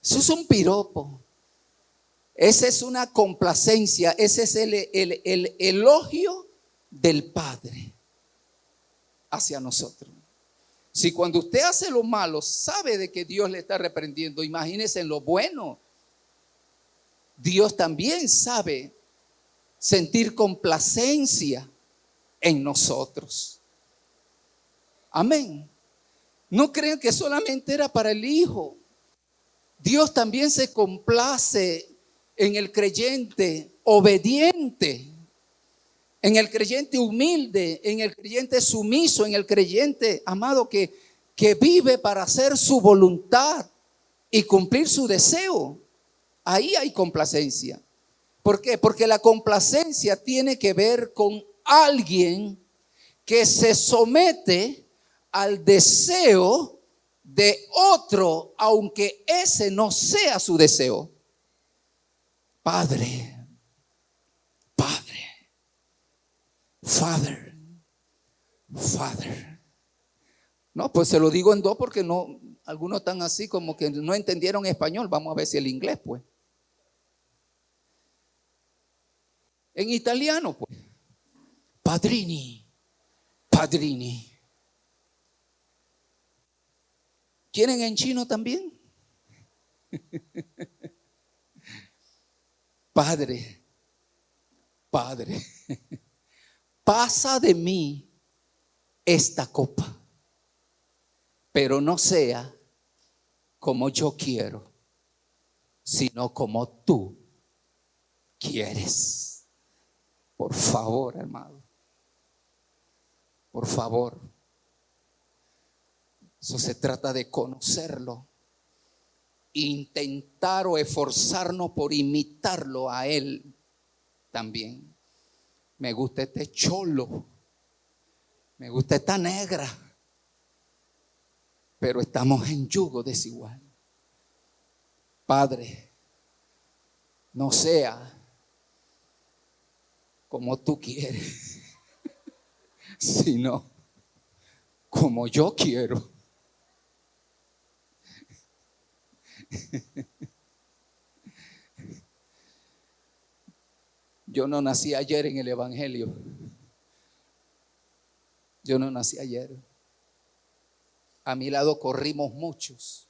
Eso es un piropo. Esa es una complacencia. Ese es el elogio del Padre hacia nosotros. Si cuando usted hace lo malo sabe de que Dios le está reprendiendo, imagínese en lo bueno. Dios también sabe sentir complacencia en nosotros. Amén. No crean que solamente era para el Hijo. Dios también se complace en el creyente obediente, en el creyente humilde, en el creyente sumiso, en el creyente, amado, que vive para hacer su voluntad y cumplir su deseo. Ahí hay complacencia. ¿Por qué? Porque la complacencia tiene que ver con alguien que se somete al deseo de otro, aunque ese no sea su deseo. Padre, Father. No, pues se lo digo en dos porque no, algunos están así como que no entendieron español. Vamos a ver si el inglés, pues. En italiano, pues. Padrini. ¿Quieren en chino también? Padre, Padre, pasa de mí esta copa, pero no sea como yo quiero, sino como tú quieres. Por favor, hermano, por favor. Eso se trata de conocerlo, intentar o esforzarnos por imitarlo a Él también. Me gusta este cholo, me gusta esta negra, pero estamos en yugo desigual. Padre, no sea como tú quieres, sino como yo quiero. Yo no nací ayer en el Evangelio. Yo no nací ayer. A mi lado corrimos muchos.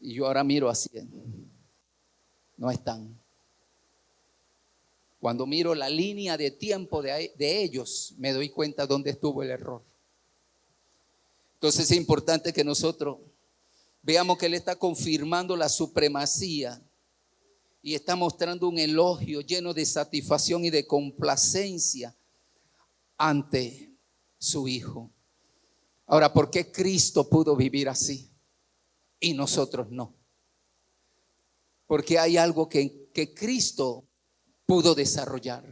Y yo ahora miro hacia 100. No están. Cuando miro la línea de tiempo de ellos, me doy cuenta dónde estuvo el error. Entonces es importante que nosotros veamos que Él está confirmando la supremacía y está mostrando un elogio lleno de satisfacción y de complacencia ante su Hijo. Ahora, ¿por qué Cristo pudo vivir así y nosotros no? Porque hay algo que Cristo pudo desarrollar,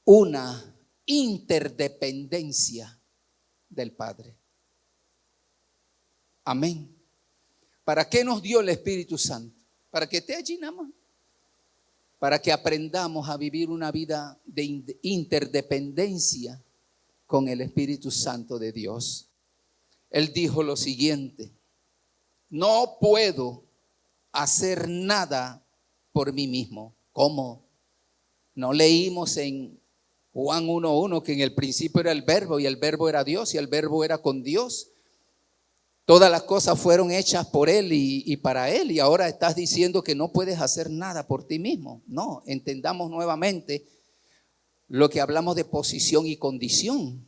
una interdependencia del Padre. Amén. ¿Para qué nos dio el Espíritu Santo? Para que esté allí nada más. Para que aprendamos a vivir una vida de interdependencia con el Espíritu Santo de Dios. Él dijo lo siguiente: no puedo hacer nada por mí mismo. ¿Cómo? ¿No leímos en Juan 1:1 que en el principio era el Verbo y el Verbo era Dios y el Verbo era con Dios? Todas las cosas fueron hechas por Él y para Él, y ahora estás diciendo que no puedes hacer nada por ti mismo. No, entendamos nuevamente lo que hablamos de posición y condición.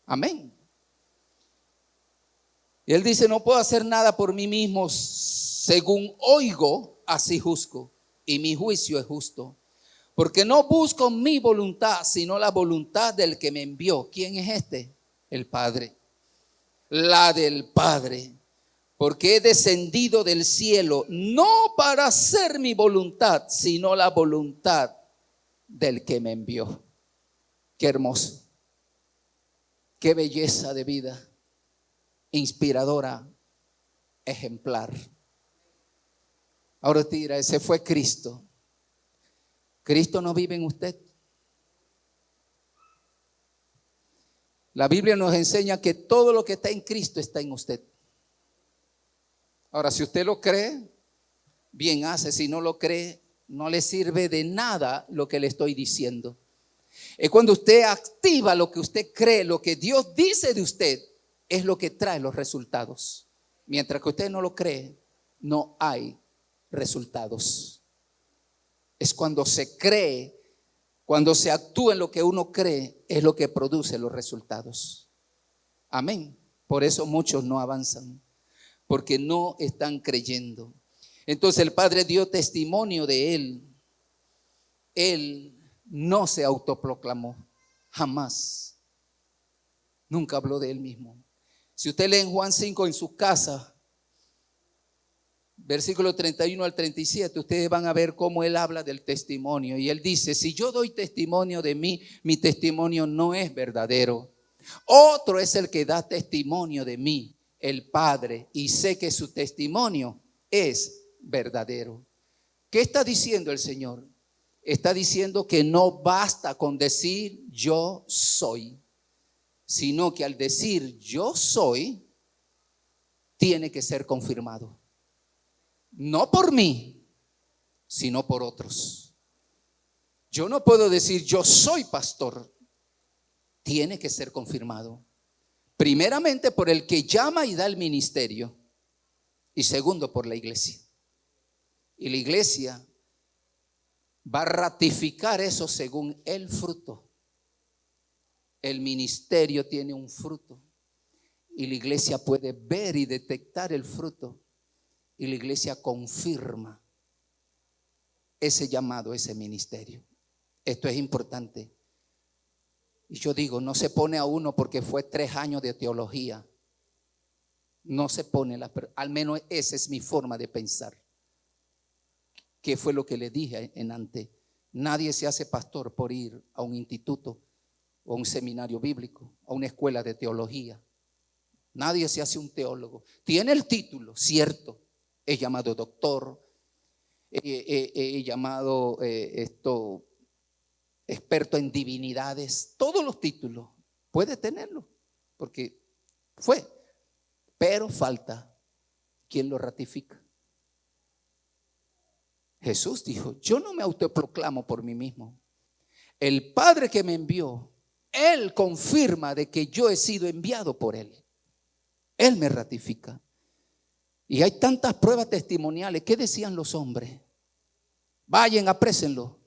Amén. Y Él dice: no puedo hacer nada por mí mismo, según oigo, así juzgo, y mi juicio es justo. Porque no busco mi voluntad, sino la voluntad del que me envió. ¿Quién es este? El Padre. La del Padre. Porque he descendido del cielo, no para hacer mi voluntad, sino la voluntad del que me envió. Qué hermoso. Qué belleza de vida. Inspiradora, ejemplar. Ahora te dirá, ese fue Cristo. Cristo no vive en usted. La Biblia nos enseña que todo lo que está en Cristo está en usted. Ahora, si usted lo cree, bien hace. Si no lo cree, no le sirve de nada lo que le estoy diciendo. Es cuando usted activa lo que usted cree, lo que Dios dice de usted, es lo que trae los resultados. Mientras que usted no lo cree, no hay resultados. Es cuando se cree, cuando se actúa en lo que uno cree, es lo que produce los resultados. Amén. Por eso muchos no avanzan, porque no están creyendo. Entonces el Padre dio testimonio de Él. Él no se autoproclamó, jamás. Nunca habló de Él mismo. Si usted lee en Juan 5 en su casa, versículo 31 al 37, ustedes van a ver cómo Él habla del testimonio. Y Él dice: si yo doy testimonio de mí, mi testimonio no es verdadero. Otro es el que da testimonio de mí, el Padre, y sé que su testimonio es verdadero. ¿Qué está diciendo el Señor? Está diciendo que no basta con decir yo soy, sino que al decir yo soy, tiene que ser confirmado. No por mí, sino por otros. Yo no puedo decir yo soy pastor. Tiene que ser confirmado. Primeramente por el que llama y da el ministerio. Y segundo por la iglesia. Y la iglesia va a ratificar eso según el fruto. El ministerio tiene un fruto y la iglesia puede ver y detectar el fruto y la iglesia confirma ese llamado, ese ministerio. Esto es importante. Y yo digo, no se pone a uno porque fue 3 años de teología. No se pone, al menos esa es mi forma de pensar. ¿Qué fue lo que le dije en antes? Nadie se hace pastor por ir a un instituto o a un seminario bíblico, a una escuela de teología. Nadie se hace un teólogo. Tiene el título, cierto. Es llamado doctor, llamado experto en divinidades. Todos los títulos puede tenerlo, porque fue. Pero falta quien lo ratifica. Jesús dijo, yo no me autoproclamo por mí mismo. El Padre que me envió, Él confirma de que yo he sido enviado por Él. Él me ratifica. Y hay tantas pruebas testimoniales. ¿Qué decían los hombres? Vayan, aprésenlo.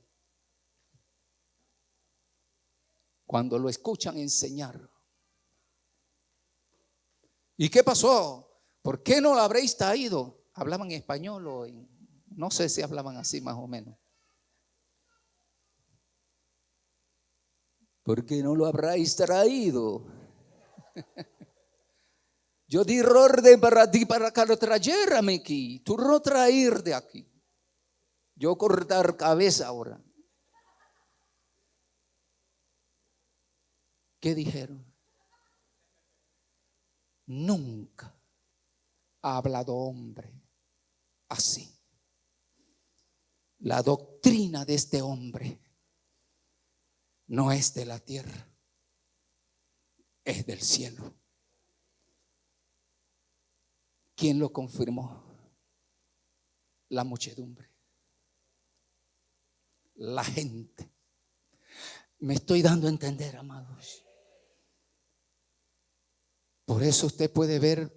Cuando lo escuchan enseñar. ¿Y qué pasó? ¿Por qué no lo habréis traído? ¿Hablaban en español o no sé si hablaban así más o menos? ¿Por qué no lo habréis traído? Yo di orden para ti para que lo trajeran aquí. Tú no traer de aquí. Yo cortar cabeza ahora. ¿Qué dijeron? Nunca ha hablado hombre así. La doctrina de este hombre no es de la tierra, es del cielo. ¿Quién lo confirmó? La muchedumbre, la gente. Me estoy dando a entender, amados. Por eso usted puede ver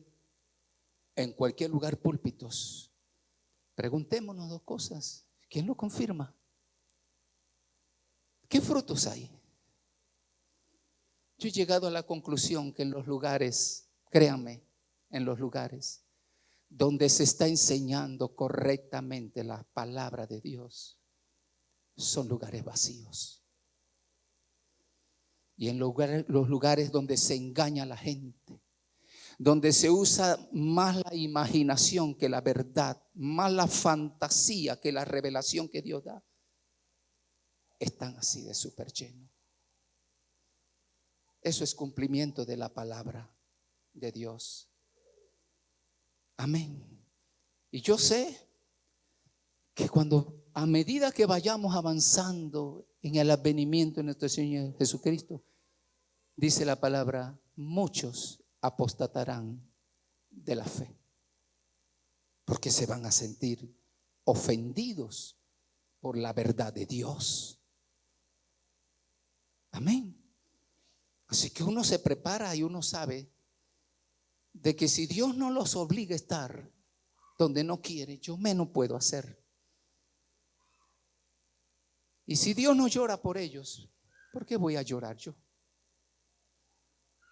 en cualquier lugar púlpitos. Preguntémonos 2 cosas. ¿Quién lo confirma? ¿Qué frutos hay? Yo he llegado a la conclusión que en los lugares, créanme, en los lugares donde se está enseñando correctamente la palabra de Dios, son lugares vacíos. Y en los lugares donde se engaña a la gente, donde se usa más la imaginación que la verdad, más la fantasía que la revelación que Dios da, están así de súper llenos. Eso es cumplimiento de la palabra de Dios. Amén. Y yo sé que a medida que vayamos avanzando en el advenimiento de nuestro Señor Jesucristo, dice la palabra, muchos apostatarán de la fe, porque se van a sentir ofendidos por la verdad de Dios. Amén. Así que uno se prepara y uno sabe de que si Dios no los obliga a estar donde no quiere, yo menos puedo hacer. Y si Dios no llora por ellos, ¿por qué voy a llorar yo?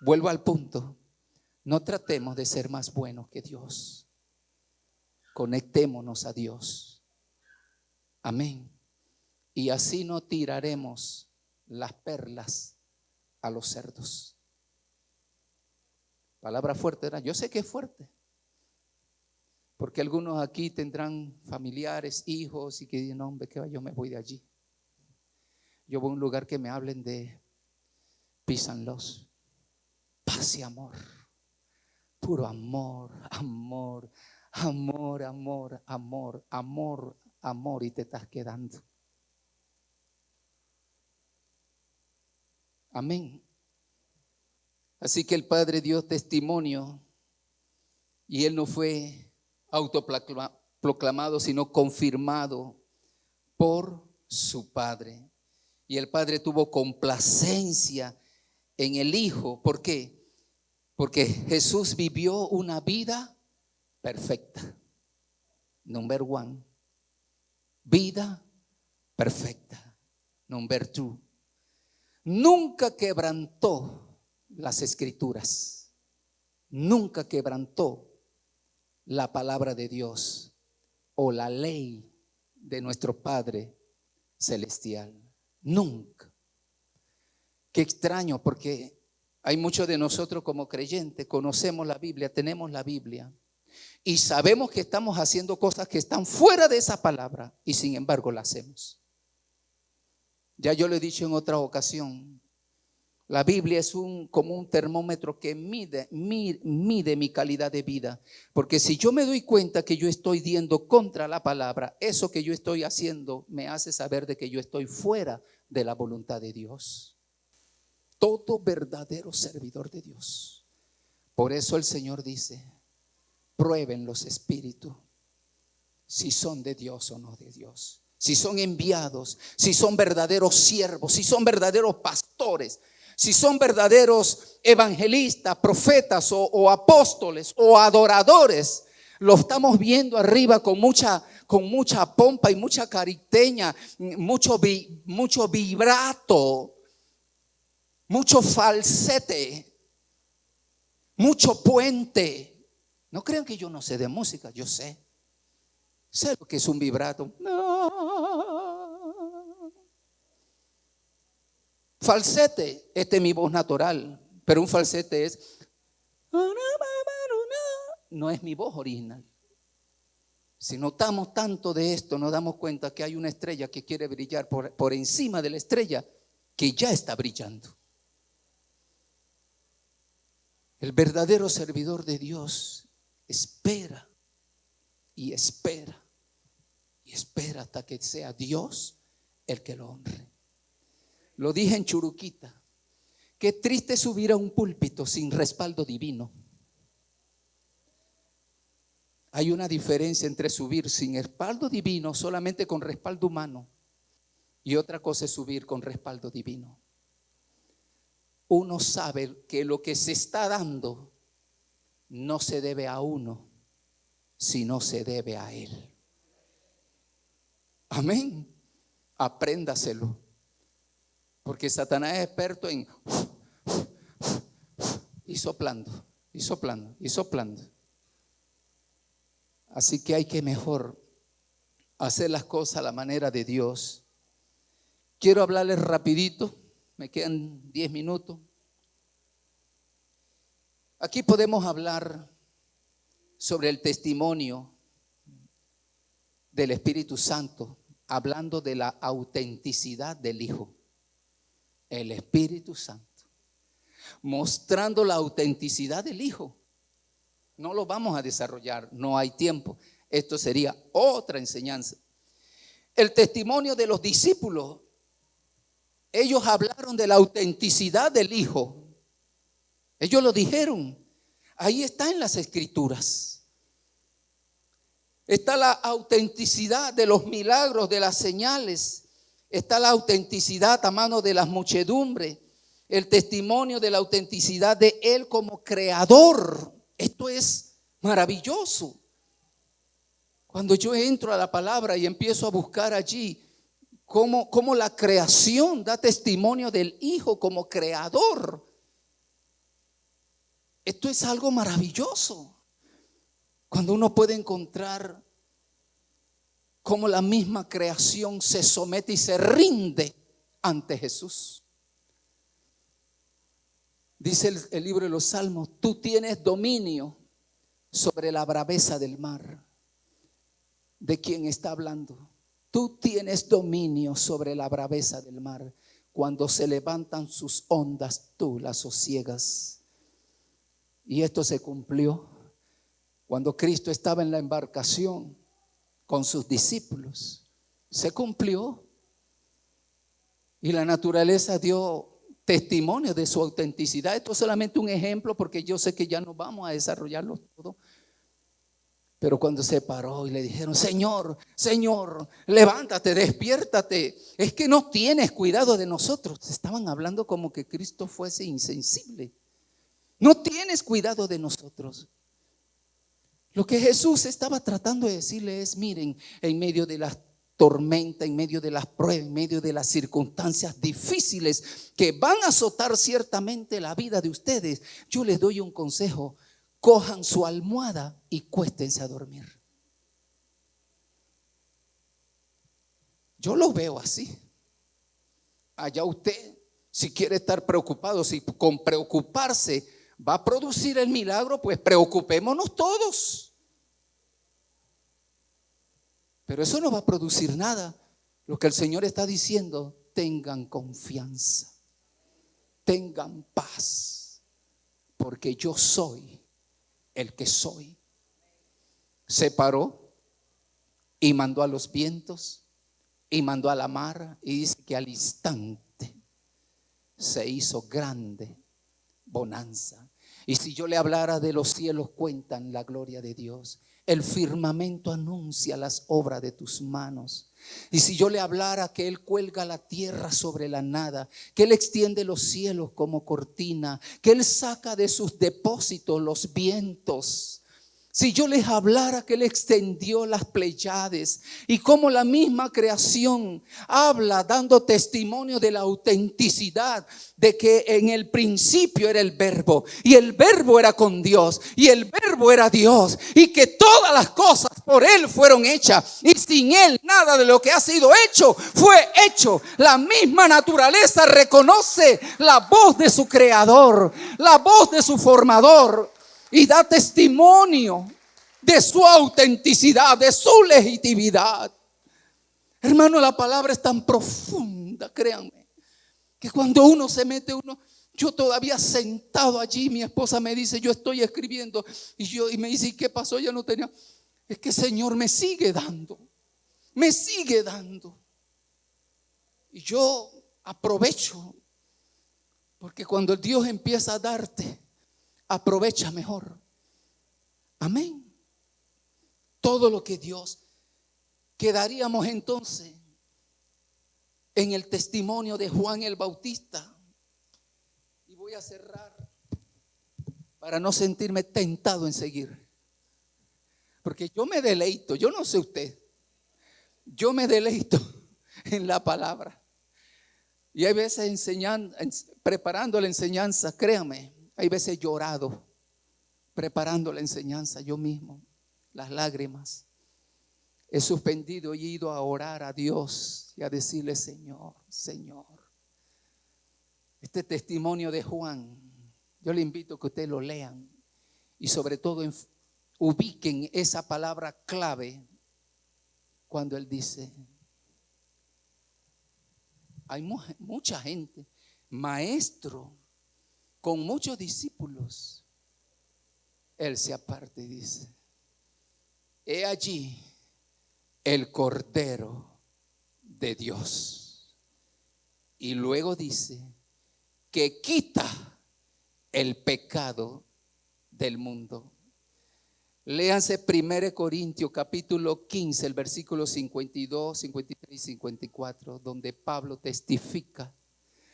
Vuelvo al punto. No tratemos de ser más buenos que Dios. Conectémonos a Dios. Amén. Y así no tiraremos las perlas a los cerdos. Palabra fuerte, ¿verdad? Yo sé que es fuerte. Porque algunos aquí tendrán familiares, hijos y que digan, no, hombre, que yo me voy de allí. Yo voy a un lugar que me hablen de peace and love, paz y amor. Puro amor, amor, amor, amor, amor, amor, amor, y te estás quedando. Amén. Así que el Padre dio testimonio y Él no fue autoproclamado, sino confirmado por su Padre. Y el Padre tuvo complacencia en el Hijo. ¿Por qué? Porque Jesús vivió una vida perfecta. Number 1. vida perfecta. Number 2. Nunca quebrantó las escrituras. Nunca quebrantó la palabra de Dios o la ley de nuestro Padre celestial. Nunca. Qué extraño, porque hay muchos de nosotros como creyentes, conocemos la Biblia, tenemos la Biblia y sabemos que estamos haciendo cosas que están fuera de esa palabra y sin embargo la hacemos. Ya yo lo he dicho en otra ocasión, la Biblia es como un termómetro que mide mi calidad de vida, porque si yo me doy cuenta que yo estoy yendo contra la palabra, eso que yo estoy haciendo me hace saber de que yo estoy fuera de la voluntad de Dios. Todo verdadero servidor de Dios. Por eso el Señor dice, prueben los espíritus si son de Dios o no de Dios, si son enviados, si son verdaderos siervos, si son verdaderos pastores, si son verdaderos evangelistas, profetas o apóstoles o adoradores. Lo estamos viendo arriba con mucha pompa y mucha cariteña, mucho vibrato, mucho falsete, mucho puente. No crean que yo no sé de música, yo sé lo que es un vibrato. Falsete, esta es mi voz natural, pero un falsete no es mi voz original. Si notamos tanto de esto, nos damos cuenta que hay una estrella que quiere brillar por encima de la estrella que ya está brillando. El verdadero servidor de Dios espera y espera y espera hasta que sea Dios el que lo honre. Lo dije en Churuquita. Qué triste subir a un púlpito sin respaldo divino. Hay una diferencia entre subir sin respaldo divino, solamente con respaldo humano, y otra cosa es subir con respaldo divino. Uno sabe que lo que se está dando no se debe a uno, sino se debe a Él. Amén. Apréndaselo. Porque Satanás es experto en y soplando, y soplando, y soplando. Así que hay que mejor hacer las cosas a la manera de Dios. Quiero hablarles rapidito, me quedan 10 minutos. Aquí podemos hablar sobre el testimonio del Espíritu Santo, hablando de la autenticidad del Hijo. El Espíritu Santo, mostrando la autenticidad del Hijo. No lo vamos a desarrollar, no hay tiempo. Esto sería otra enseñanza. El testimonio de los discípulos, ellos hablaron de la autenticidad del Hijo. Ellos lo dijeron. Ahí está en las Escrituras. Está la autenticidad de los milagros, de las señales. Está la autenticidad a mano de las muchedumbres. El testimonio de la autenticidad de Él como creador. Esto es maravilloso. Cuando yo entro a la palabra y empiezo a buscar allí cómo la creación da testimonio del Hijo como creador. Esto es algo maravilloso. Cuando uno puede encontrar cómo la misma creación se somete y se rinde ante Jesús. Dice el libro de los Salmos, tú tienes dominio sobre la braveza del mar. ¿De quién está hablando? Tú tienes dominio sobre la braveza del mar. Cuando se levantan sus ondas, tú las sosiegas. Y esto se cumplió cuando Cristo estaba en la embarcación con sus discípulos. Se cumplió. Y la naturaleza dio testimonio de su autenticidad. Esto es solamente un ejemplo porque yo sé que ya no vamos a desarrollarlo todo. Pero cuando se paró y le dijeron, Señor, Señor, levántate, despiértate. Es que no tienes cuidado de nosotros. Estaban hablando como que Cristo fuese insensible. No tienes cuidado de nosotros. Lo que Jesús estaba tratando de decirle es, miren, en medio de las tormenta, en medio de las pruebas, en medio de las circunstancias difíciles que van a azotar ciertamente la vida de ustedes, yo les doy un consejo: cojan su almohada y cuéstense a dormir. Yo lo veo así. Allá usted, si quiere estar preocupado, si con preocuparse va a producir el milagro, pues preocupémonos todos. Pero eso no va a producir nada. Lo que el Señor está diciendo: tengan confianza, tengan paz, porque yo soy el que soy. Se paró y mandó a los vientos y mandó a la mar, y dice que al instante se hizo grande bonanza. Y si yo le hablara de los cielos, cuentan la gloria de Dios. El firmamento anuncia las obras de tus manos. Y si yo le hablara que Él cuelga la tierra sobre la nada, que Él extiende los cielos como cortina, que Él saca de sus depósitos los vientos. Si yo les hablara que Él extendió las Pléyades, y como la misma creación habla dando testimonio de la autenticidad de que en el principio era el Verbo, y el Verbo era con Dios, y el Verbo era Dios, y que todas las cosas por Él fueron hechas, y sin Él nada de lo que ha sido hecho fue hecho. La misma naturaleza reconoce la voz de su creador, la voz de su formador, y da testimonio de su autenticidad, de su legitimidad. Hermano, la palabra es tan profunda, créanme, que cuando uno se mete, yo todavía sentado allí, mi esposa me dice: yo estoy escribiendo, y me dice: ¿y qué pasó? Ya no tenía. Es que el Señor me sigue dando, y yo aprovecho, porque cuando Dios empieza a darte, aprovecha mejor. Amén. Todo lo que Dios, quedaríamos entonces en el testimonio de Juan el Bautista. Y voy a cerrar para no sentirme tentado en seguir, porque yo me deleito, yo no sé usted, yo me deleito en la palabra. Y hay veces preparando la enseñanza, créame, hay veces llorado preparando la enseñanza yo mismo, las lágrimas. He suspendido y he ido a orar a Dios y a decirle: Señor, este testimonio de Juan, yo le invito a que ustedes lo lean, y sobre todo ubiquen esa palabra clave cuando él dice: hay mucha gente, maestro, con muchos discípulos. Él se aparta y dice: he allí el Cordero de Dios. Y luego dice que quita el pecado del mundo. Léanse 1 Corintios capítulo 15, el versículo 52, 53 y 54, donde Pablo testifica.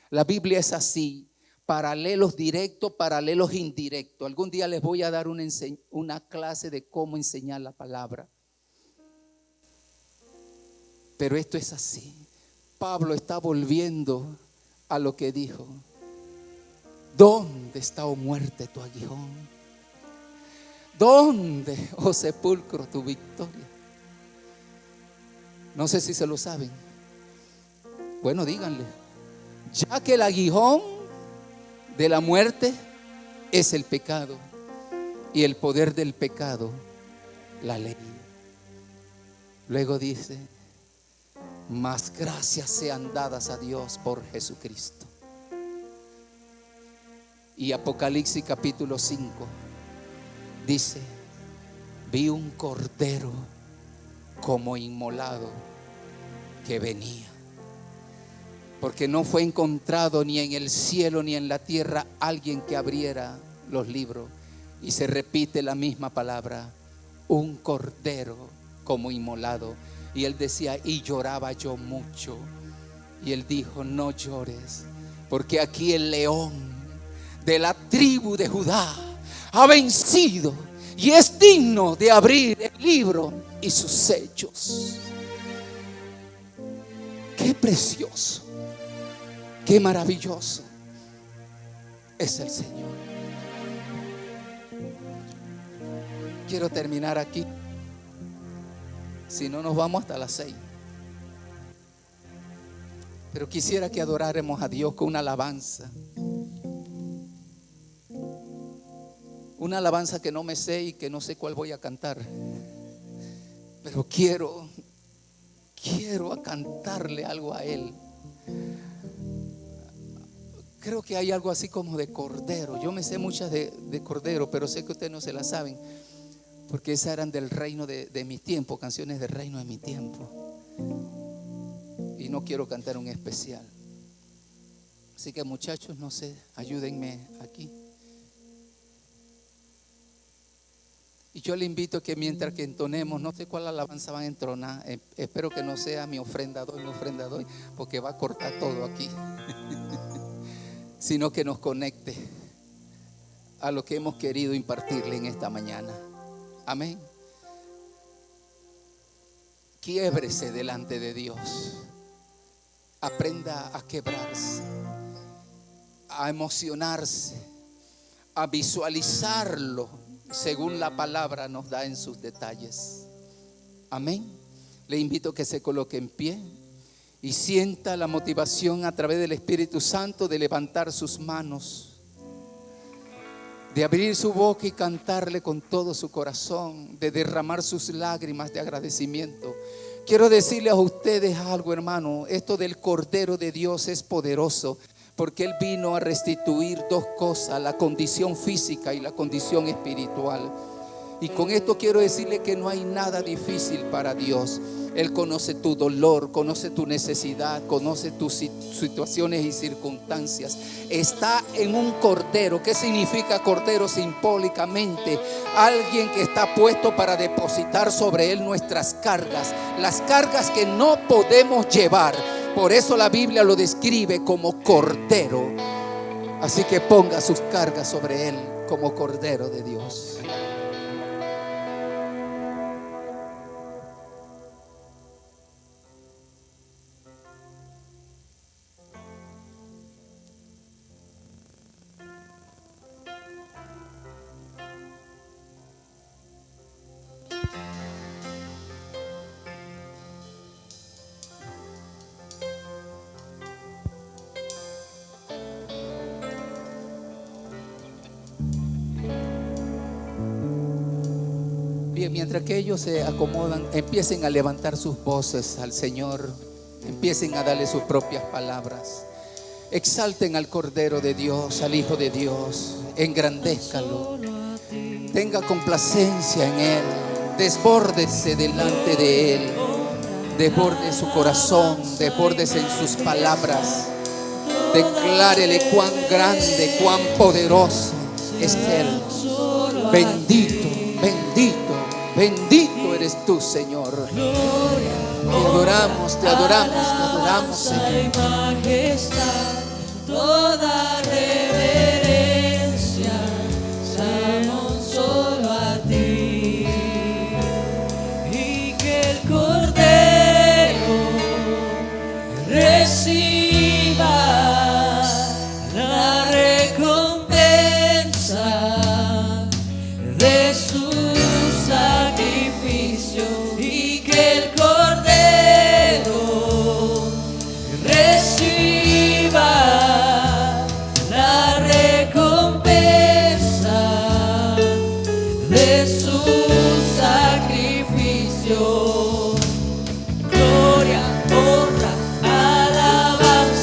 La Biblia es así: paralelos directos, paralelos indirectos. Algún día les voy a dar una clase de cómo enseñar la palabra. Pero esto es así. Pablo está volviendo a lo que dijo: ¿dónde está, oh muerte, tu aguijón? ¿Dónde, oh sepulcro, tu victoria? No sé si se lo saben. Bueno, díganle: ya que el aguijón de la muerte es el pecado, y el poder del pecado, la ley. Luego dice: mas gracias sean dadas a Dios por Jesucristo. Y Apocalipsis capítulo 5 dice: vi un cordero como inmolado que venía, porque no fue encontrado ni en el cielo ni en la tierra alguien que abriera los libros. Y se repite la misma palabra: un cordero como inmolado. Y él decía: y lloraba yo mucho. Y él dijo: no llores, porque aquí el león de la tribu de Judá ha vencido y es digno de abrir el libro y sus sellos. Qué precioso, qué maravilloso es el Señor. Quiero terminar aquí. Si no, nos vamos hasta las 6. Pero quisiera que adoráramos a Dios con una alabanza. Una alabanza que no me sé y que no sé cuál voy a cantar. Pero quiero cantarle algo a Él. Creo que hay algo así como de cordero. Yo me sé muchas de cordero, pero sé que ustedes no se las saben, porque esas eran del reino de mi tiempo, canciones del reino de mi tiempo. Y no quiero cantar un especial. Así que muchachos, no sé, ayúdenme aquí. Y yo le invito a que mientras que entonemos, no sé cuál alabanza van a entonar, espero que no sea mi ofrenda doy, porque va a cortar todo aquí. Sino que nos conecte a lo que hemos querido impartirle en esta mañana. Amén. Quiébrese delante de Dios. Aprenda a quebrarse, a emocionarse, a visualizarlo según la palabra nos da en sus detalles. Amén. Le invito a que se coloque en pie y sienta la motivación a través del Espíritu Santo de levantar sus manos, de abrir su boca y cantarle con todo su corazón, de derramar sus lágrimas de agradecimiento. Quiero decirles a ustedes algo, hermano. Esto del Cordero de Dios es poderoso, porque Él vino a restituir dos cosas: la condición física y la condición espiritual. Y con esto quiero decirle que no hay nada difícil para Dios. Él conoce tu dolor, conoce tu necesidad, conoce tus situaciones y circunstancias. Está en un cordero. ¿Qué significa cordero? Simbólicamente, alguien que está puesto para depositar sobre él nuestras cargas, las cargas que no podemos llevar. Por eso la Biblia lo describe como cordero. Así que ponga sus cargas sobre él como cordero de Dios. Bien, mientras que ellos se acomodan, empiecen a levantar sus voces al Señor, empiecen a darle sus propias palabras. Exalten al Cordero de Dios, al Hijo de Dios, engrandézcalo, tenga complacencia en Él, desbórdese delante de Él, desborde su corazón, desbórdese en sus palabras, declárele cuán grande, cuán poderoso es Él. Bendito, bendito, bendito eres tú, Señor. Te adoramos, te adoramos, te adoramos, Señor. Majestad, toda reverencia, damos solo a ti. Y que el Cordero reciba la recompensa de su sacrificio, y que el Cordero reciba la recompensa de su sacrificio. Gloria, honra, alabanza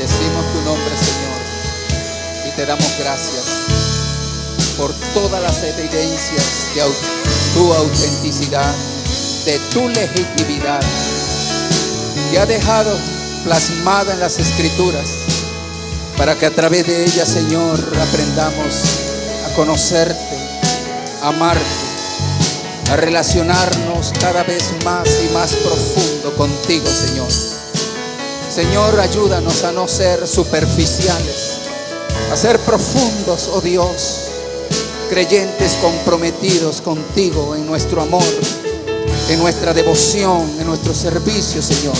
Bendecimos tu nombre, Señor, y te damos gracias por todas las evidencias de tu autenticidad, de tu legitimidad, que ha dejado plasmada en las Escrituras, para que a través de ellas, Señor, aprendamos a conocerte, a amarte, a relacionarnos cada vez más y más profundo contigo, Señor. Señor, ayúdanos a no ser superficiales, a ser profundos, oh Dios, creyentes comprometidos contigo en nuestro amor, en nuestra devoción, en nuestro servicio, Señor.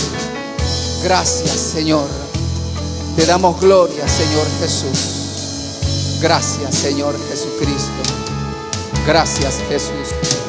Gracias, Señor. Te damos gloria, Señor Jesús. Gracias, Señor Jesucristo. Gracias, Jesús.